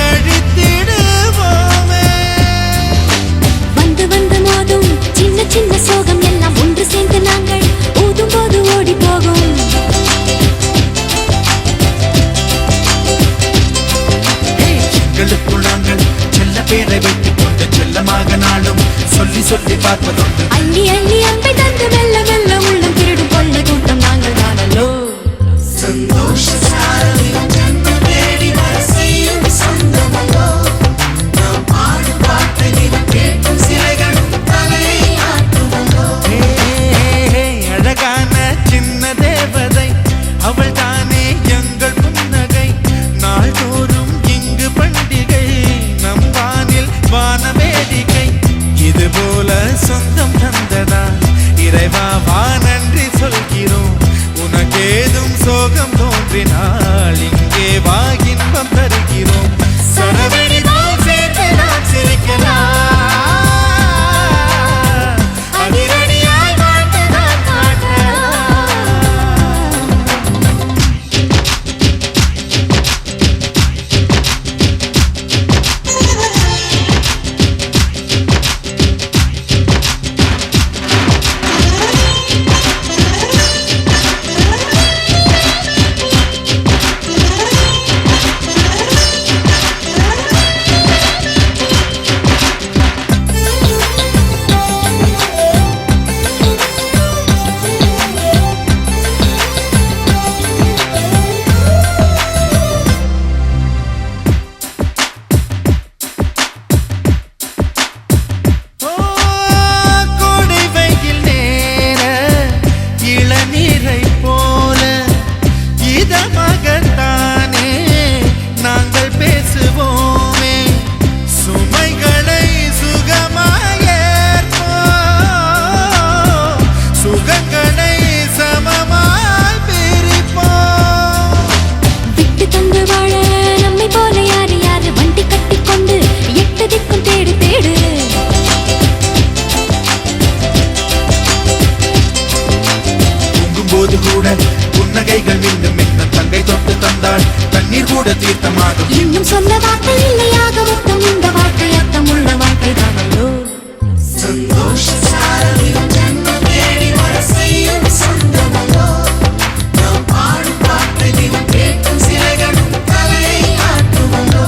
அழித்திடுவோமே வந்து வந்து மோதும் சின்ன சின்ன சோகம் எல்லாம் ஒன்று சேர்ந்து நாங்கள் ஊதும் போது ஓடி போகும் எங்களுக்குள் நாங்கள் செல்ல பேரை வைத்துக் கொண்டு செல்லமாக நாளும் சொல்லி சொல்லி பார்ப்பதுண்டு. அள்ளி அள்ளி அன்பை தந்து மெல்ல மெல்ல உள்ளம் திருடும் கொள்ளை கூட்டம் நாங்கள் தானல்லோ. சந்தோஷ சாரலின் ஜன்மம் தேடி வர செய்யும் சொந்தமல்லோ. நாம் பாடும் பாட்டை தினம் கேட்கும் சிலைகளும் தலையை ஆட்டுமல்லோ. அழகான சின்ன தேவதை அவள் தானே எங்கள் புன்னகை. நாள்தோறும் இங்கு பண்டிகை, நம் வானில் வான வேடிக்கை. இது போல சொந்தம் தந்ததா இறைவா வா நன்றி சொல்கிறோம். உனக்கேதும் சோகம் தோன்றினால் இங்கே வா இன்பம் தருகிறோம். சரவெடி போல் சேர்த்து நான் சிரிக்கலாம், அதிரடியாய் வாழ்ந்து நான் காட்டலாம். கோடை வெயில் நேர இளநீரை போல இதமாகத்தானே நாங்கள் பேசுவோமே. சுமைகளை சுகமாயேற்போம், சுகங்களை சமமாய் பிரிப்போம். விட்டு தந்து வாழ நம்மை போல யாரு யாரு வண்டி கட்டிக்கொண்டு எட்டு திக்கும் தேடு தேடு. தூங்கும்போது கூட புன்னகைகள் மின்னும் மின்ன தங்கை தொட்டு தந்தாள் தண்ணீர் கூட தீர்த்தமாகும். இன்னும் சொல்ல வார்த்தை இல்லையாக மொத்தம் இந்த வாழ்க்கை அர்த்தம் உள்ள வாழ்க்கை தானல்லோ. சந்தோஷ சாரலின் ஜன்மம் தேடி வர செய்யும் சொந்தமல்லோ. நாம் பாடும் பாட்டை தினம் கேட்கும் சிலைகளும் தலையை ஆட்டுமல்லோ.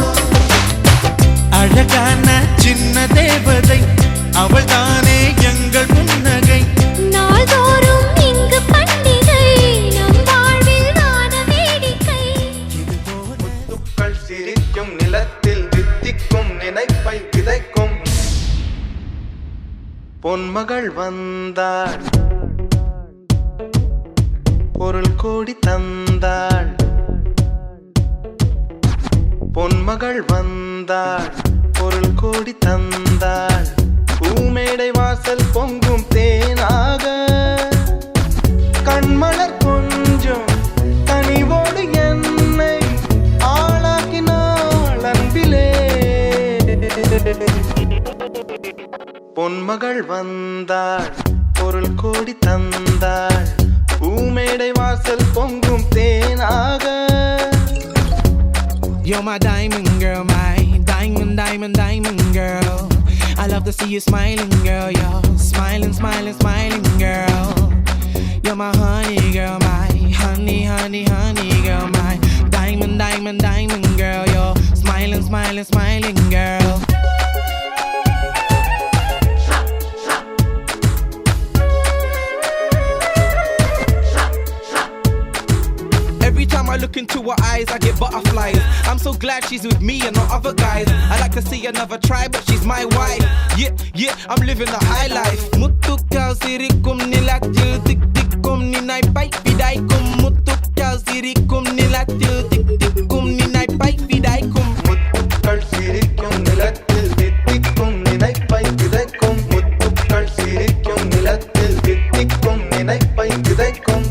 அழகான சின்ன தேவதை அவள் தானே எங்கள் புன்னகை. நாள்தோறும் இங்கு பண்டிகை, நம் வாழ்வில் வான வேடிக்கை. முத்துக்கள் சிரிக்கும் நிலத்தில் தித்திக்கும் நினைப்பை விதைக்கும் பொன்மகள் வந்தாள், பொருள் கோடி தந்தாள். பொன்மகள் வந்தாள், பொருள் கோடி தந்தாள். பூமேடை வாசல் பொங்கும் தேனாக கண்மலர் கொஞ்சம் கனிவோடு என்னை ஆளாக்கினாள் அன்பிலே. பொன்மகள் வந்தாள், பொருள் கோடி தந்தாள். பூமேடை வாசல் பொங்கும் தேனாக. You're my diamond girl, my diamond, diamond, diamond girl. I love to see you smiling, girl. You're smiling, smiling, smiling, girl. You're my honey girl, my honey, honey, honey girl, my diamond, diamond, diamond girl. You're smiling, smiling, smiling, girl. Every time I look into her eyes, I get butterflies. I'm so glad she's with me and not other guys. I like to see another try, but she's my wife. Yeah, yeah, I'm living the high life. Mutukal sirikum nilatil tik tikum ninai pai pidaikum. Mutukal sirikum nilatil tik tikum ninai pai pidaikum. முத்துக்கள் சிரிக்கும் நிலத்தில் தித்திக்கும் நினைப்பை விதைக்கும். முத்துக்கள் சிரிக்கும் நிலத்தில் தித்திக்கும் நினைப்பை விதைக்கும்.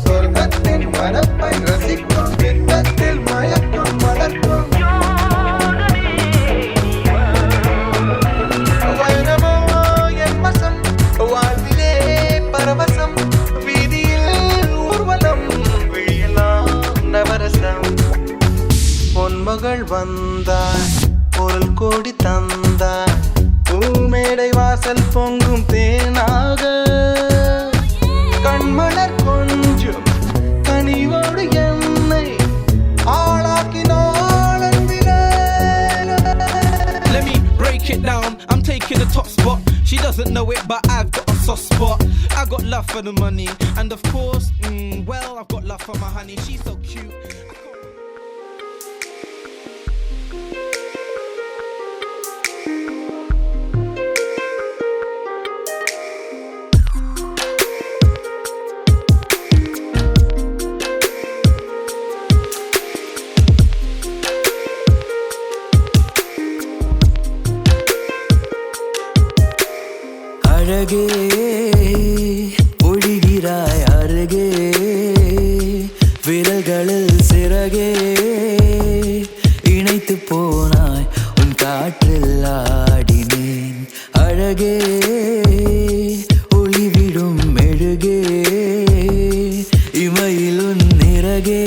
சொர்க்கத்தின் மனப்பை ரசிக்கும் பின்னத்தில் மயக்கம் மலர்க்கும். வைரமோ என் வசம், வாழ்விலே பரவசம். வீதியில் ஊர்வலம், விழியெல்லாம் நவரசம். பொன்மகள் வந்தாள், பொருள் கோடி தந்தாள். பூமேடை வாசல் பொங்கும் தேனாக கண்மலர் கொஞ்சம் கனிவோடு என்னை ஆளாக்கினாள் அன்பிலே. stuck in the top spot. She doesn't know it, but I've got a soft spot. I got love for the money, and of course, well, I've got love for my honey. She's so cute. அழகே ஒழிகிறாய் அருகே விரல்களில் சிறகே இணைத்து போனாய் உன் காற்றில் ஆடினேன் அழகே ஒளிவிடும் மெழுகே இமையில் உன் நிறகே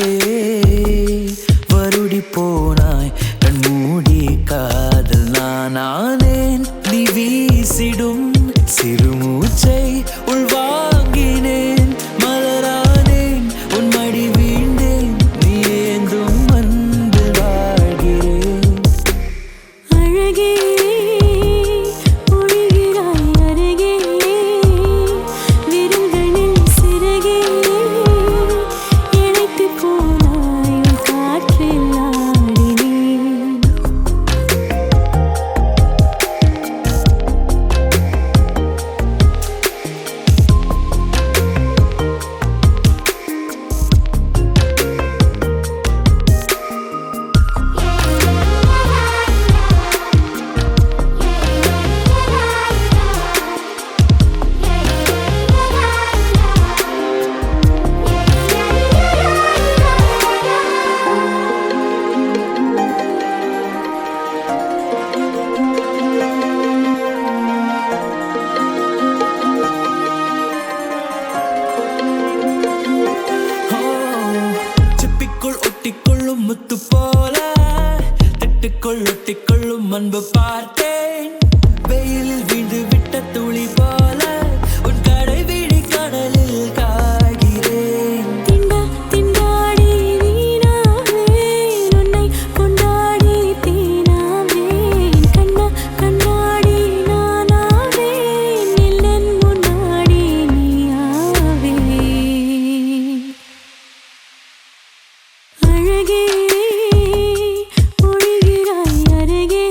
வருடி போனாய் கண்மூடி காதல் நானேன் நீ வீசிடும் சிறுமூச்சை உள்வாங்கினேன் மலரானேன் உன் மடி வீழ்ந்தேன் நீ ஏந்தும் அன்பில் வாழ்கிறேன் அழகே ஒழிகிறாய் அருகே விரல்களில் சிறகே இணைத்து போனாய் உன் காற்றில் ஆடினேன் சிப்பிக்குள் ஒட்டிக்கொள்ளும் முத்து போல திட்டுக்குள் ஒட்டிக்கொள்ளும் அன்பு பார்த்தேன் வெயிலில் வீண்டு விட்ட துளி போல உன் கடை வீடி கடலில் காய்கிறேன் திண்டாடி வீணாவேன் உன்னை கொண்டாடி தீனாவேன் கண்ணாடி நானாவேன் இல்லன் முன்னாடி நீயாவேன் அழகே ஒழிகிறாய் அருகே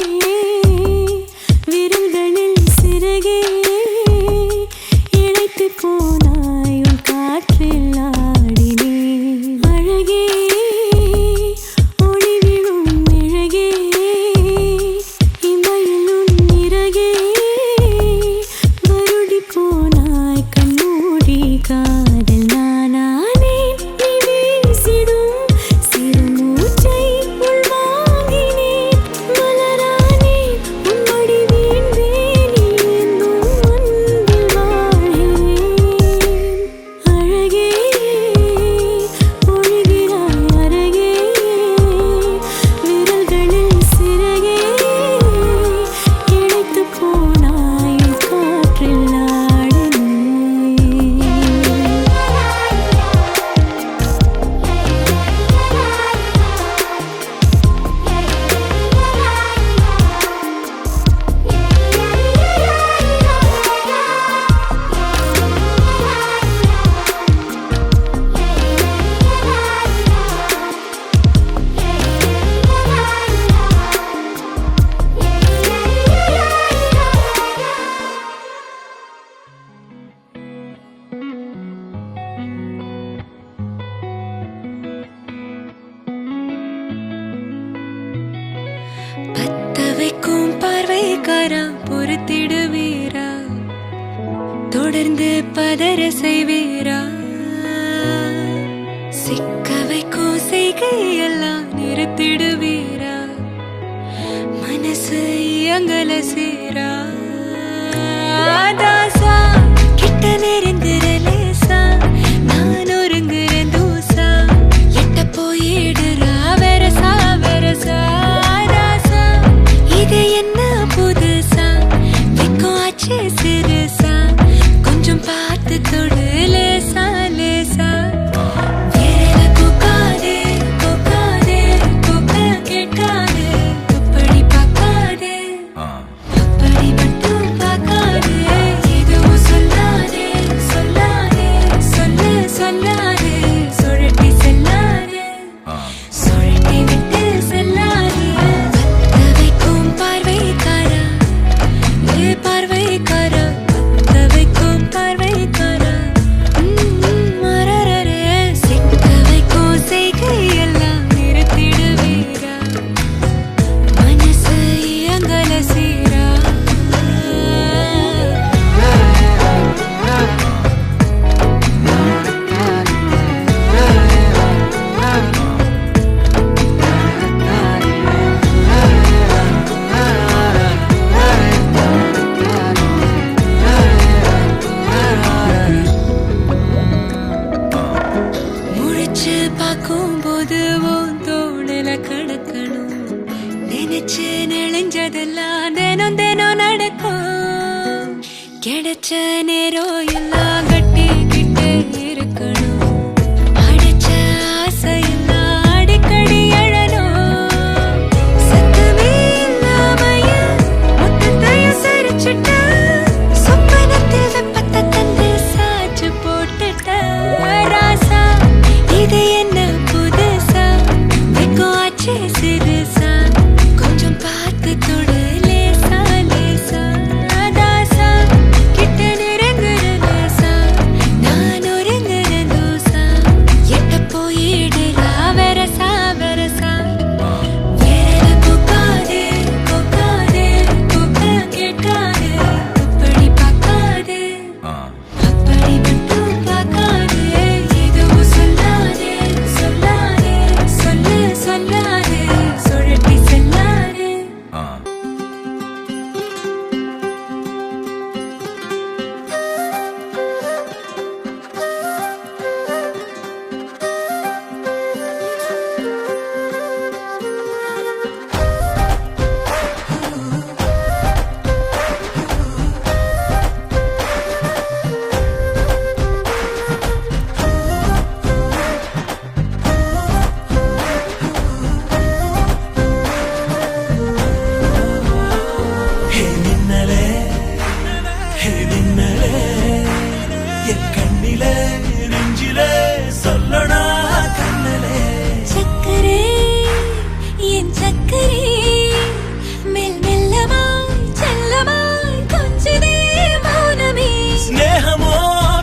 விரல்களில் சிறகே இணைத்து போனாய் உன் காற்றில் ஆடினேன் அழகே ஒளிவிடும் மெழுகே இமையில் உன் நிறகே வருடி போனாய் கண்மூடி காதல் நானானேன் நீ வீசிடும் சிறுமூச்சை உள்வாங்கினேன் மலரானேன் உன் மடி வீழ்ந்தேன் ஏந்தும் அன்பில் வாழ்கிறேன் அழகே ஒழிகிறாய் அருகே விரல்களில் சிறகே இணைத்து போனாய் உன் காற்றில் ஆடினேன் பத்த வைக்கும் பார்வைக்காரா பொறுத்திடுவீரா தொடர்ந்து பதற செய்வீரா சிக்க வைக்கும் செய்கையெல்லாம் நிறுத்திடுவீரா மனசு இயங்கல சீரா தாசா கிட்ட நெருங்குற லேசா நான் ஒருங்குற தூசா எட்ட போயிடுறா வெரசா வெரசா ராசா இது என்ன புதுசா வெக்கம் ஆச்சு சிறுசா கொஞ்சம் பார்த்து தொடு லேசா லேசா விரல கொக்காதே கொக்காதே கொக்க கேட்காதே துப்படி பார்க்காதே அப்படி மட்டும் நினைச்சு நெளிஞ்சதெல்லாம் தினம் தினம் நடக்கும். கிடைச்ச நேரம் எல்லாம் கட்டிக்கிட்டு இருக்கணும். அடைச்ச ஆசையெல்லாம் அடிக்கடி எழணும். சத்தமே இல்லாமைய மொத்தத்தையும் சரிச்சுட்ட சொப்பனத்தில் வெப்பத்தை தந்து சாச்சு போட்டுட்ட ராசா. இது என்ன புதுசா வெக்கம் ஆச்சு சிறுசா கொஞ்சம் பார்த்து தொடு லேசா லேசா தாசா கிட்ட நெருங்குற லேசா நான் ஒருங்குற தூசா எட்ட போயிடுறா வெரசா வெரசா. வேற போக்காதே போக்காதே போக்க கேட்காதே அப்படி பார்க்காதே அப்படி மட்டும் பார்க்காதே. எதுவும் சொல்லாதே சொல்லாதே சொல்லு சொல்லாதே சுழட்டி செல்லாதே. ஹே மின்னலே ஹே மின்னலே என் கண்ணிலே நெஞ்சிலே சொல்லடா கண்ணலே. சக்கரே என் சக்கரே மெல் மெல்லமாய் செல்லமாய் கொஞ்சதே மௌனமே. ஸ்நேகமோ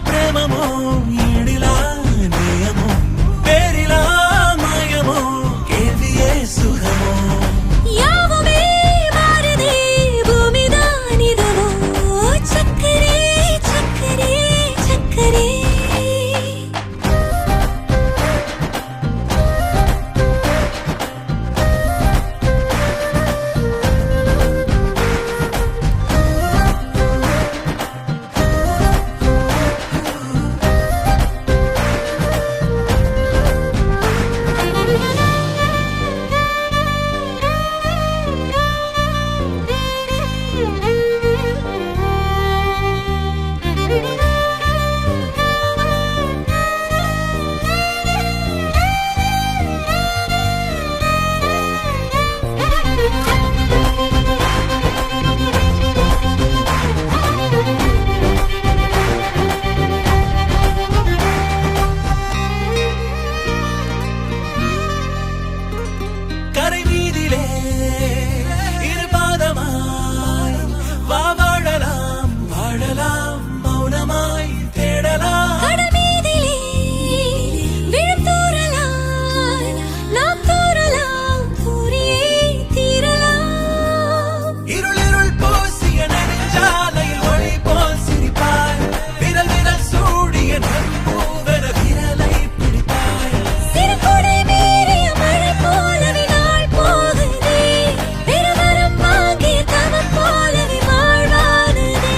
பிரேமமோ ஈடிலா நேயமோ பேரிலா மாயமோ கேள்வியே சுகமோ. யாவுமே மாறுதே பூமிதான் இதுவோ. சக்கரே சக்கரே சக்கரே. கரை மீதிலே இருபாதமாய் வா வாழலாம் வாழலாம் மௌனமாய் தேடலாம். கடமீதிலே விழும் தூறலாம் நாம் தூறலாம் தூரியே தீரலாம். இருள் இருள் பூசிய நெடுஞ்சாலையில் ஒளி போல் சிரிப்பாய். விரல் விரல் சூடிய நம்பூவென விரலை பிடிப்பாய். சிறுகுடை மீறிய மழை போலவே நாள் போகுதே. பெருவரம் வாங்கிய தவம் போலவே வாழ்வானதே.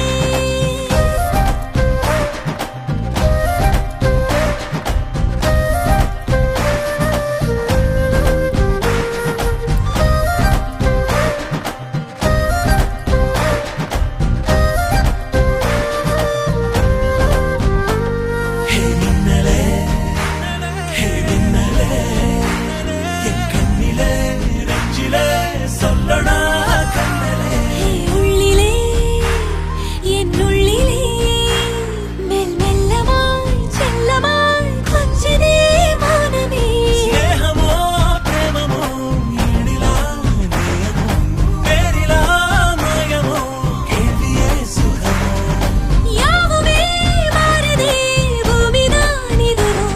ஹே மின்னலே ஹே மின்னலே என் கண்ணிலே நெஞ்சிலே சொல்லடா கண்ணலே. உள்ளிலே என் உள்ளிலே மெல் மெல்லமாய் செல்லமாய் கொஞ்சதே மௌனமே. ஸ்நேகமோ பிரேமமோ ஈடிலா நேயமோ பேரிலா மாயமோ கேள்வியே சுகமோ. யாவுமே மாறுதே பூமிதான் இதுவோ.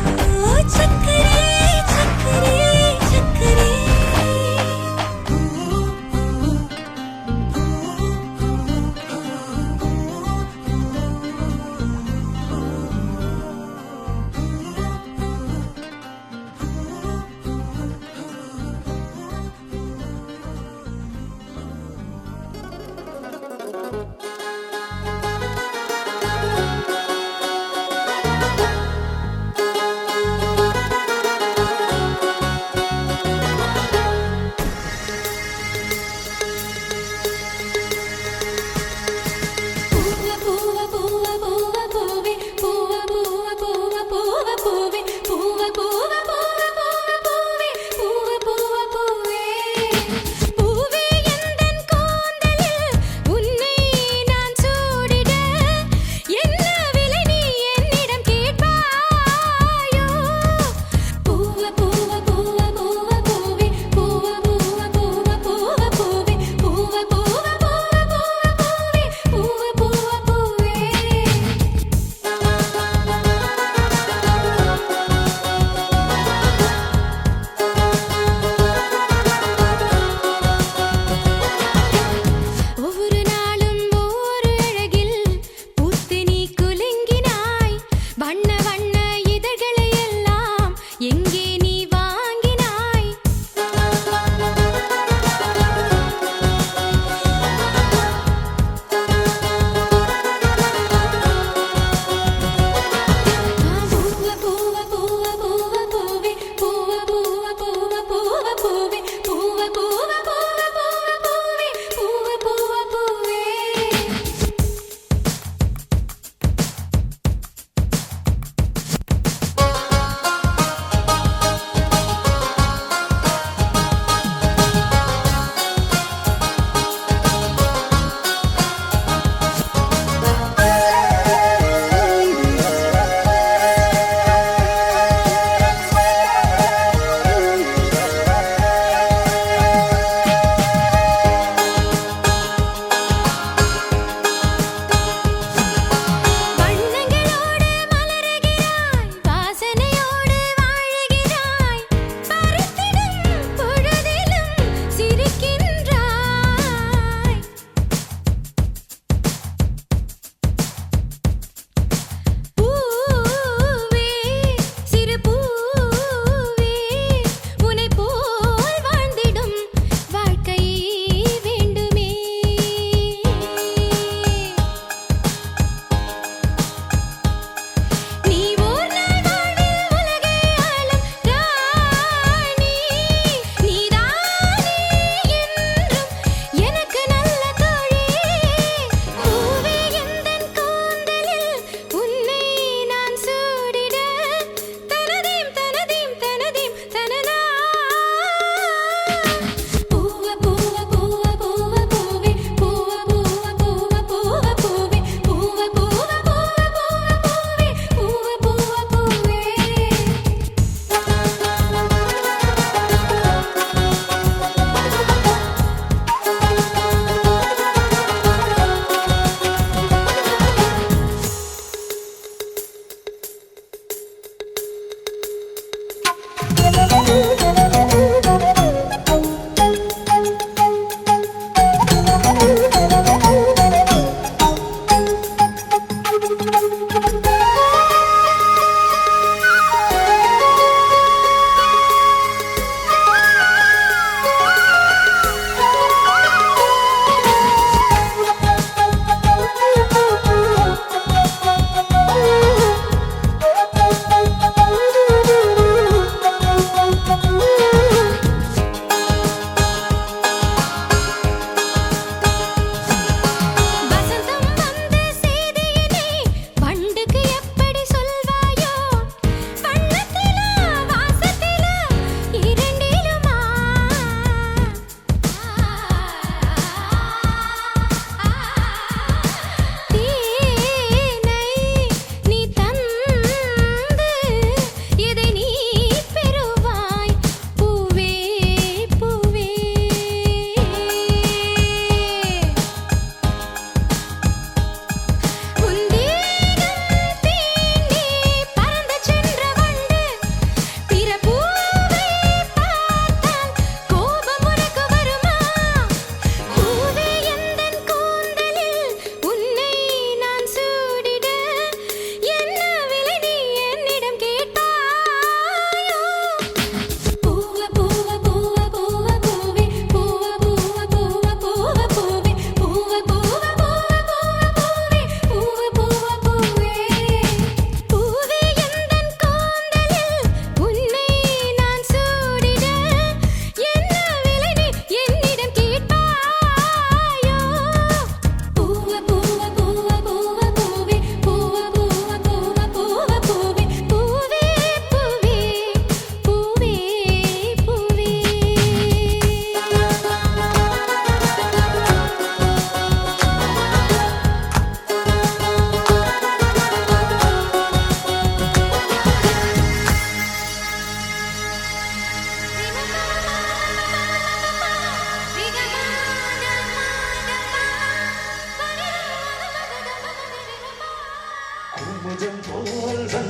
சக்கரே சக்கரே சக்கரே.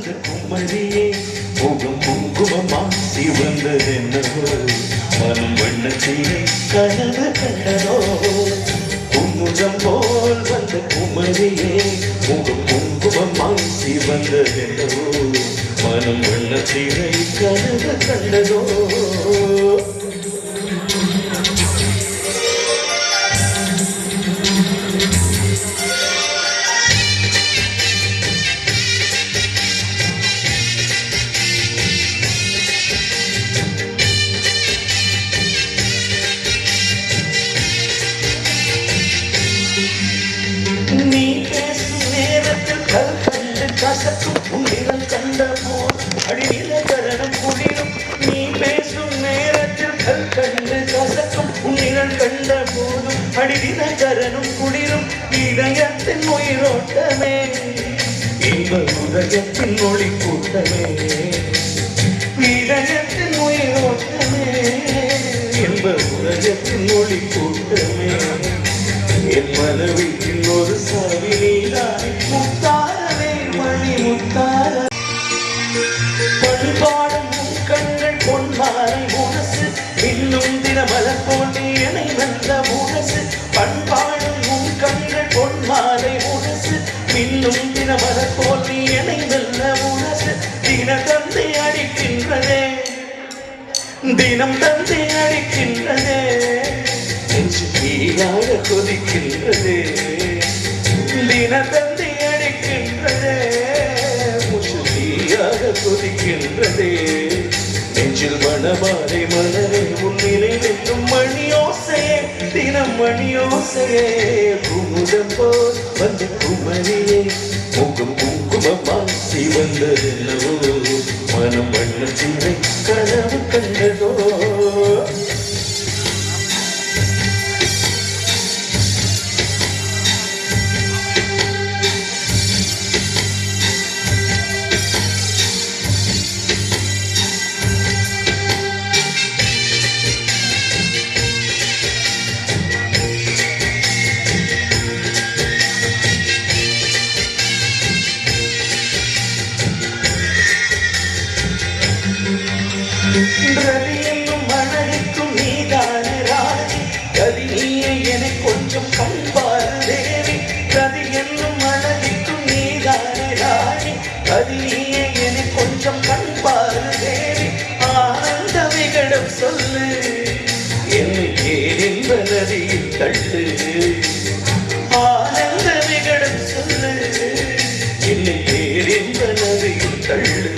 வந்த குமரியே முகம் குங்குமமா சிவந்ததென்னவோ மனம் வண்ணத்திலே கனவு கண்டதோ குங்குமம் போல் வந்த குமரியே முகம் குங்குமமா சிவந்ததென்னவோ மனம் வண்ணத்திலே கனவு கண்டதோ நீ பேசும் நேரத்தில் கல் கண்டு கசக்கும் உன்னிடம் கண்ட போல் அடிநில கரணம் குளிரும் நீ பேசும் நேரத்தில் கல் கண்டு கசக்கும் உன்னிடம் கண்ட போதும் அடிநில கரணம் குளிரும் இதயத்தின் உயிரோட்டமே இன்ப உதயத்தின் ஒளி கூட்டமே இதயத்தின் உயிரோட்டமே இன்ப உதயத்தின் ஒளி கூட்டமே என் மனவில் இன்னொரு சாவிலாய் முத்தாரவே மணி முத்தார பண்பாடும் கண்கள் பொன்மாலை முரசு இன்னும் தினமலர் போன்றே என்னை வந்த முரசு பண்பாடும் கண்கள் பொன்மாலை முரசு இன்னும் தினமலர் போன்றே என்னை வந்த முரசு தின தந்தை அடிக்கின்றதே தினம் தந்தை அடிக்கின்றதே தீயாக கொதிக்கின்றதே தின தந்தை அடிக்கின்றதே முசுதியாக கொதிக்கின்றதே நெஞ்சில் மணமாலை மலரே உன்னிலை வெல்லும் மணியோசையே தினம் மணியோசையே குமுதம் போல் வந்த குமரியே முகம் குங்குமமா சிவந்ததென்னவோ மனம் வண்ணத்தினை கனவு கண்டதோ ரதி என்னும் அழகுக்கும் நீதானே ராணி கதி நீயே என கொஞ்சம் கண்பார் தேவி ரதி என்னும் அழகுக்கும் நீதானே ராணி கதி நீயே என கொஞ்சம் கண்பார் தேவி ஆனந்த விகடம் சொல்லு என்னை ஏன் நதியில் தள்ளு ஆனந்த விகடம் சொல்லு என்னை ஏன் நதியில் தள்ளு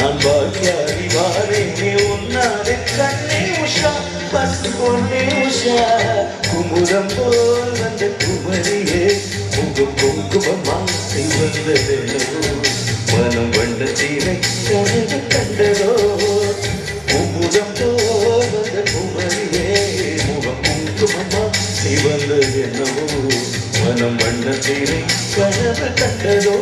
நான் பாக்கியாரி வாரேனே உன்னாலே கண்ணே உஷா பஸ் பொன்னே உஷா குமுதம் போல் வந்த குமரியே முகம் குங்குமமா சிவந்ததென்னவோ மனம் வண்ணத்தினை கனவு கண்டதோ குமுதம் போல் வந்த குமரியே முகம் குங்குமமா சிவந்ததென்னவோ மனம் வண்ணத்தினை கனவு கண்டதோ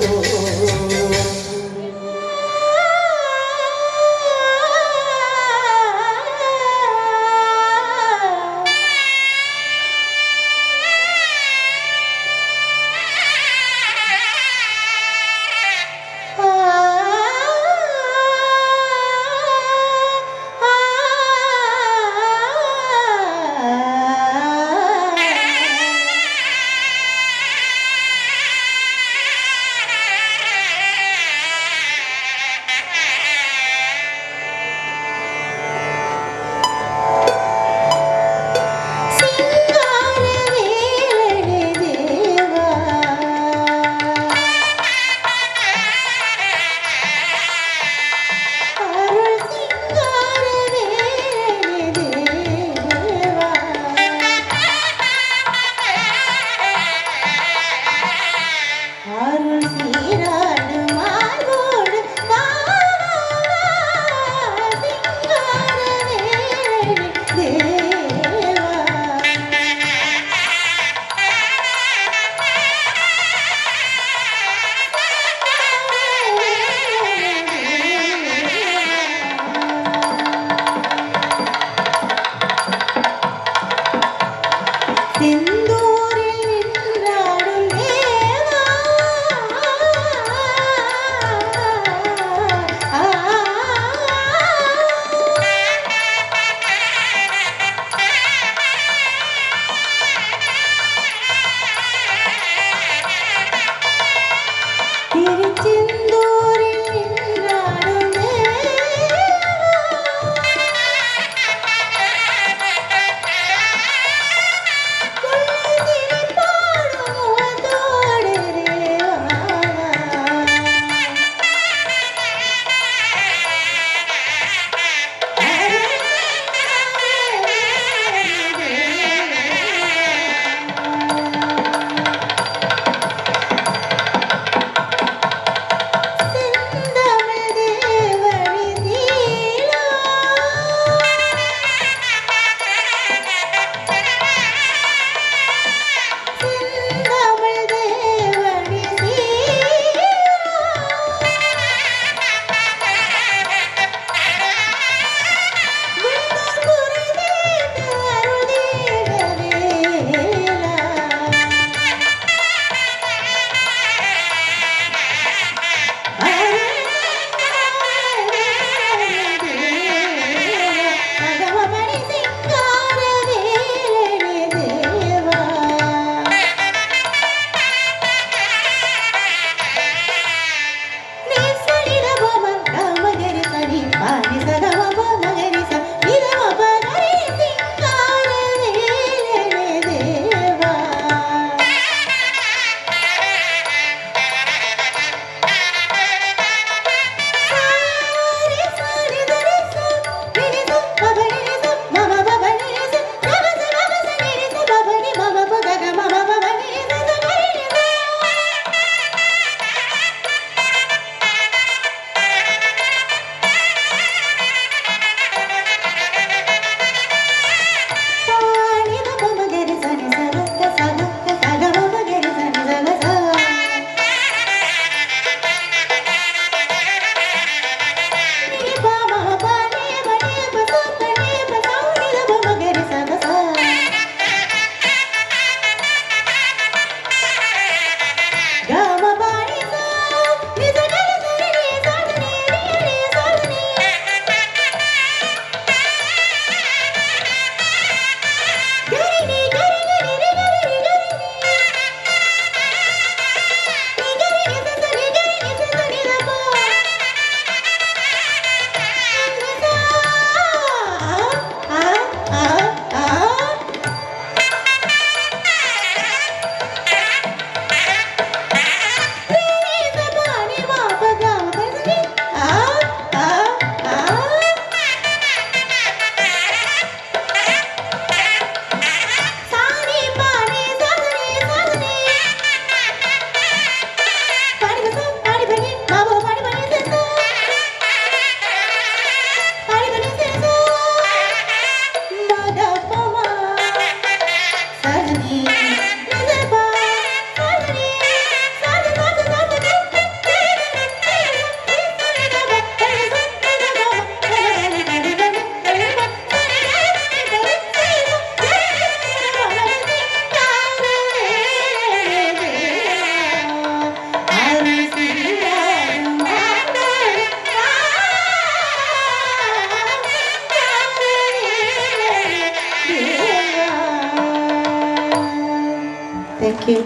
thank you.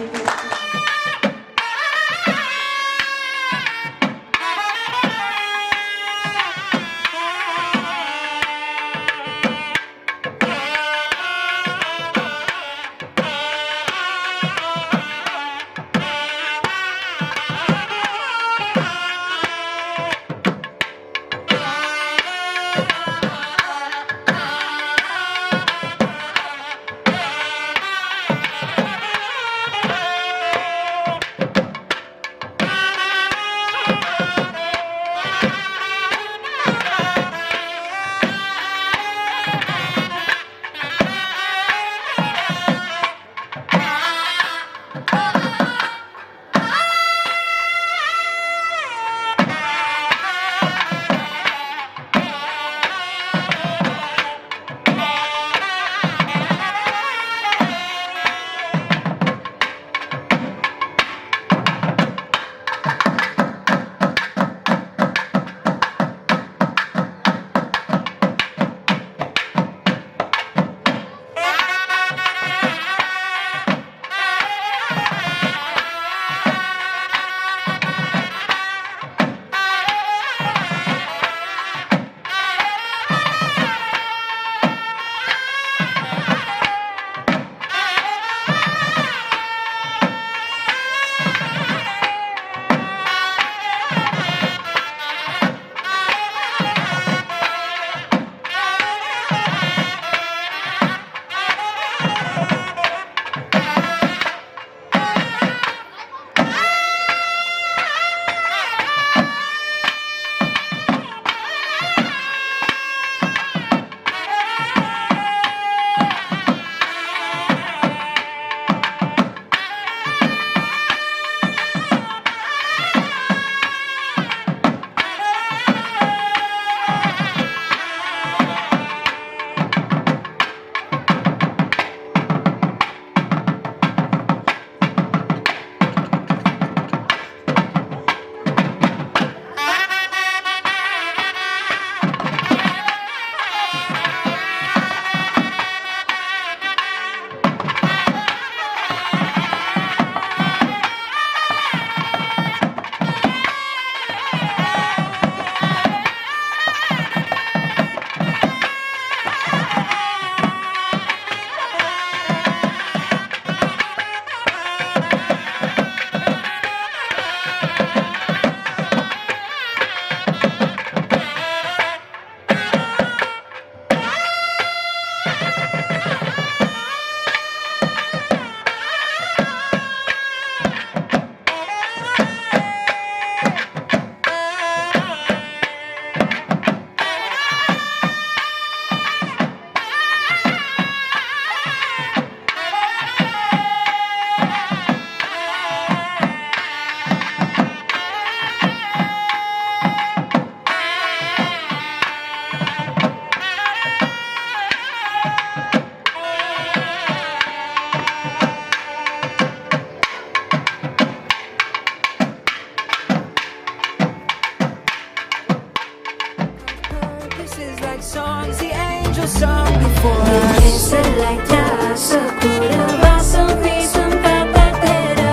songs the angels sung before us. Select sakura vasam krisam kapatera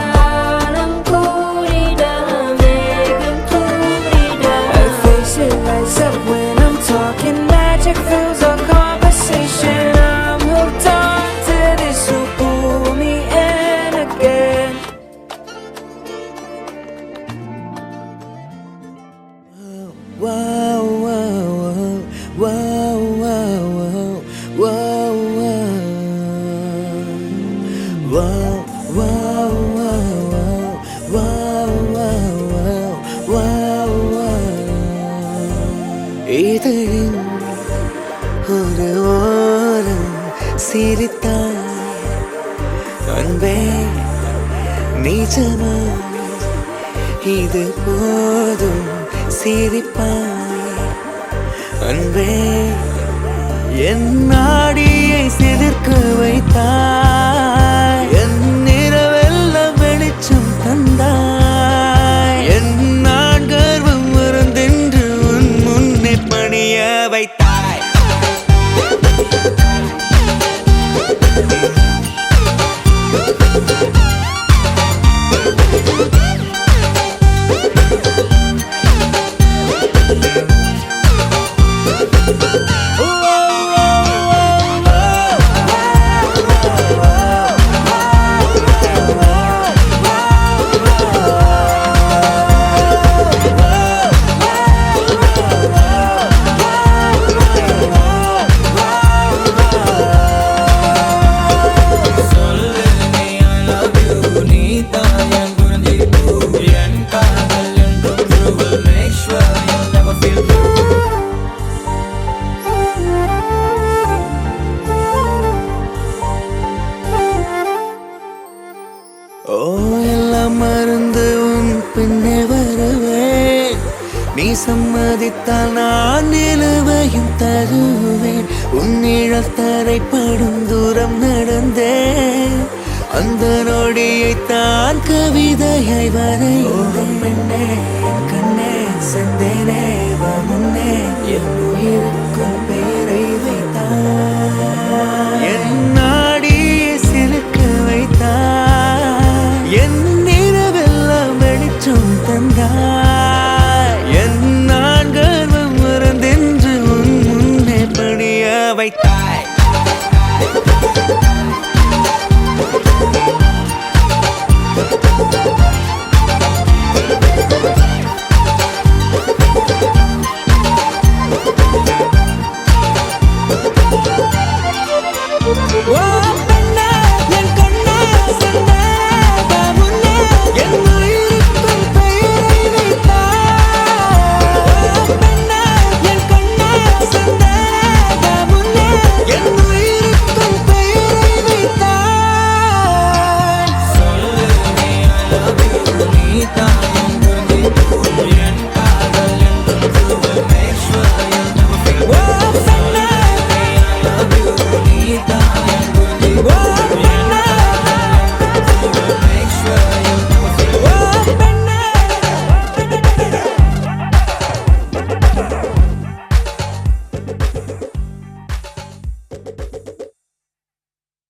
alam kurida megam kurida. I face it lights up when I'm talking. Magic fills our conversation. I'm hooked on to this, so pull me in again. Whoa, whoa, whoa, whoa, whoa, whoa, whoa, whoa, whoa, whoa. இதழின் ஒரு ஓரம் சிரித்தாய் அன்பே நிஜமா இது போதும் சிரிப்பாய் அன்பே என் நாடியை சிலிர்க்க வைத்தாய் என் நிறவெல்லாம் வெளிச்சம் தந்தாய் என் நான் கர்வம் மறந்தென்று உன் முன்னே பணிய வைத்தாய் ஓ எல்லாம் மறந்து உன் பின்னே வருவேன், நீ சம்மதித்தால் நான் நிலுவையும் தருவேன். உன் நிழல் தரைப்படும் தூரம் நடந்தேன், அந்த நொடியைத்தான் கவிதையை வரைந்தேன். பெண்ணே என் கண்ணே செந்தேனே வா முன்னே, என் உயிருக்கும் பெயரை வைத்தான். என் நாடியை சிலுக்க வைத்தான், என் நிறவெல்லாம் வெளிச்சம் தந்தாய். என் நான் கர்வம் மறந்தென்று உன் முன்னே பணிய வைத்தாய். ஓ பெண்ணே என் கண்ணே செந்தே வா முன்னே, என் உயிருக்கும் பெயரை வைத்தாய். ஓ பெண்ணே என் கண்ணே செந்தே வா முன்னே, என் உயிருக்கும் பெயரை வைத்தாய். சொல்லு நீ I love you, நீ தான் என் உயிர், என் காதல் என்றும் you will make sure you'll never feel. ஓ பெண்ணே I love you, நீ தான் என் உயிர்.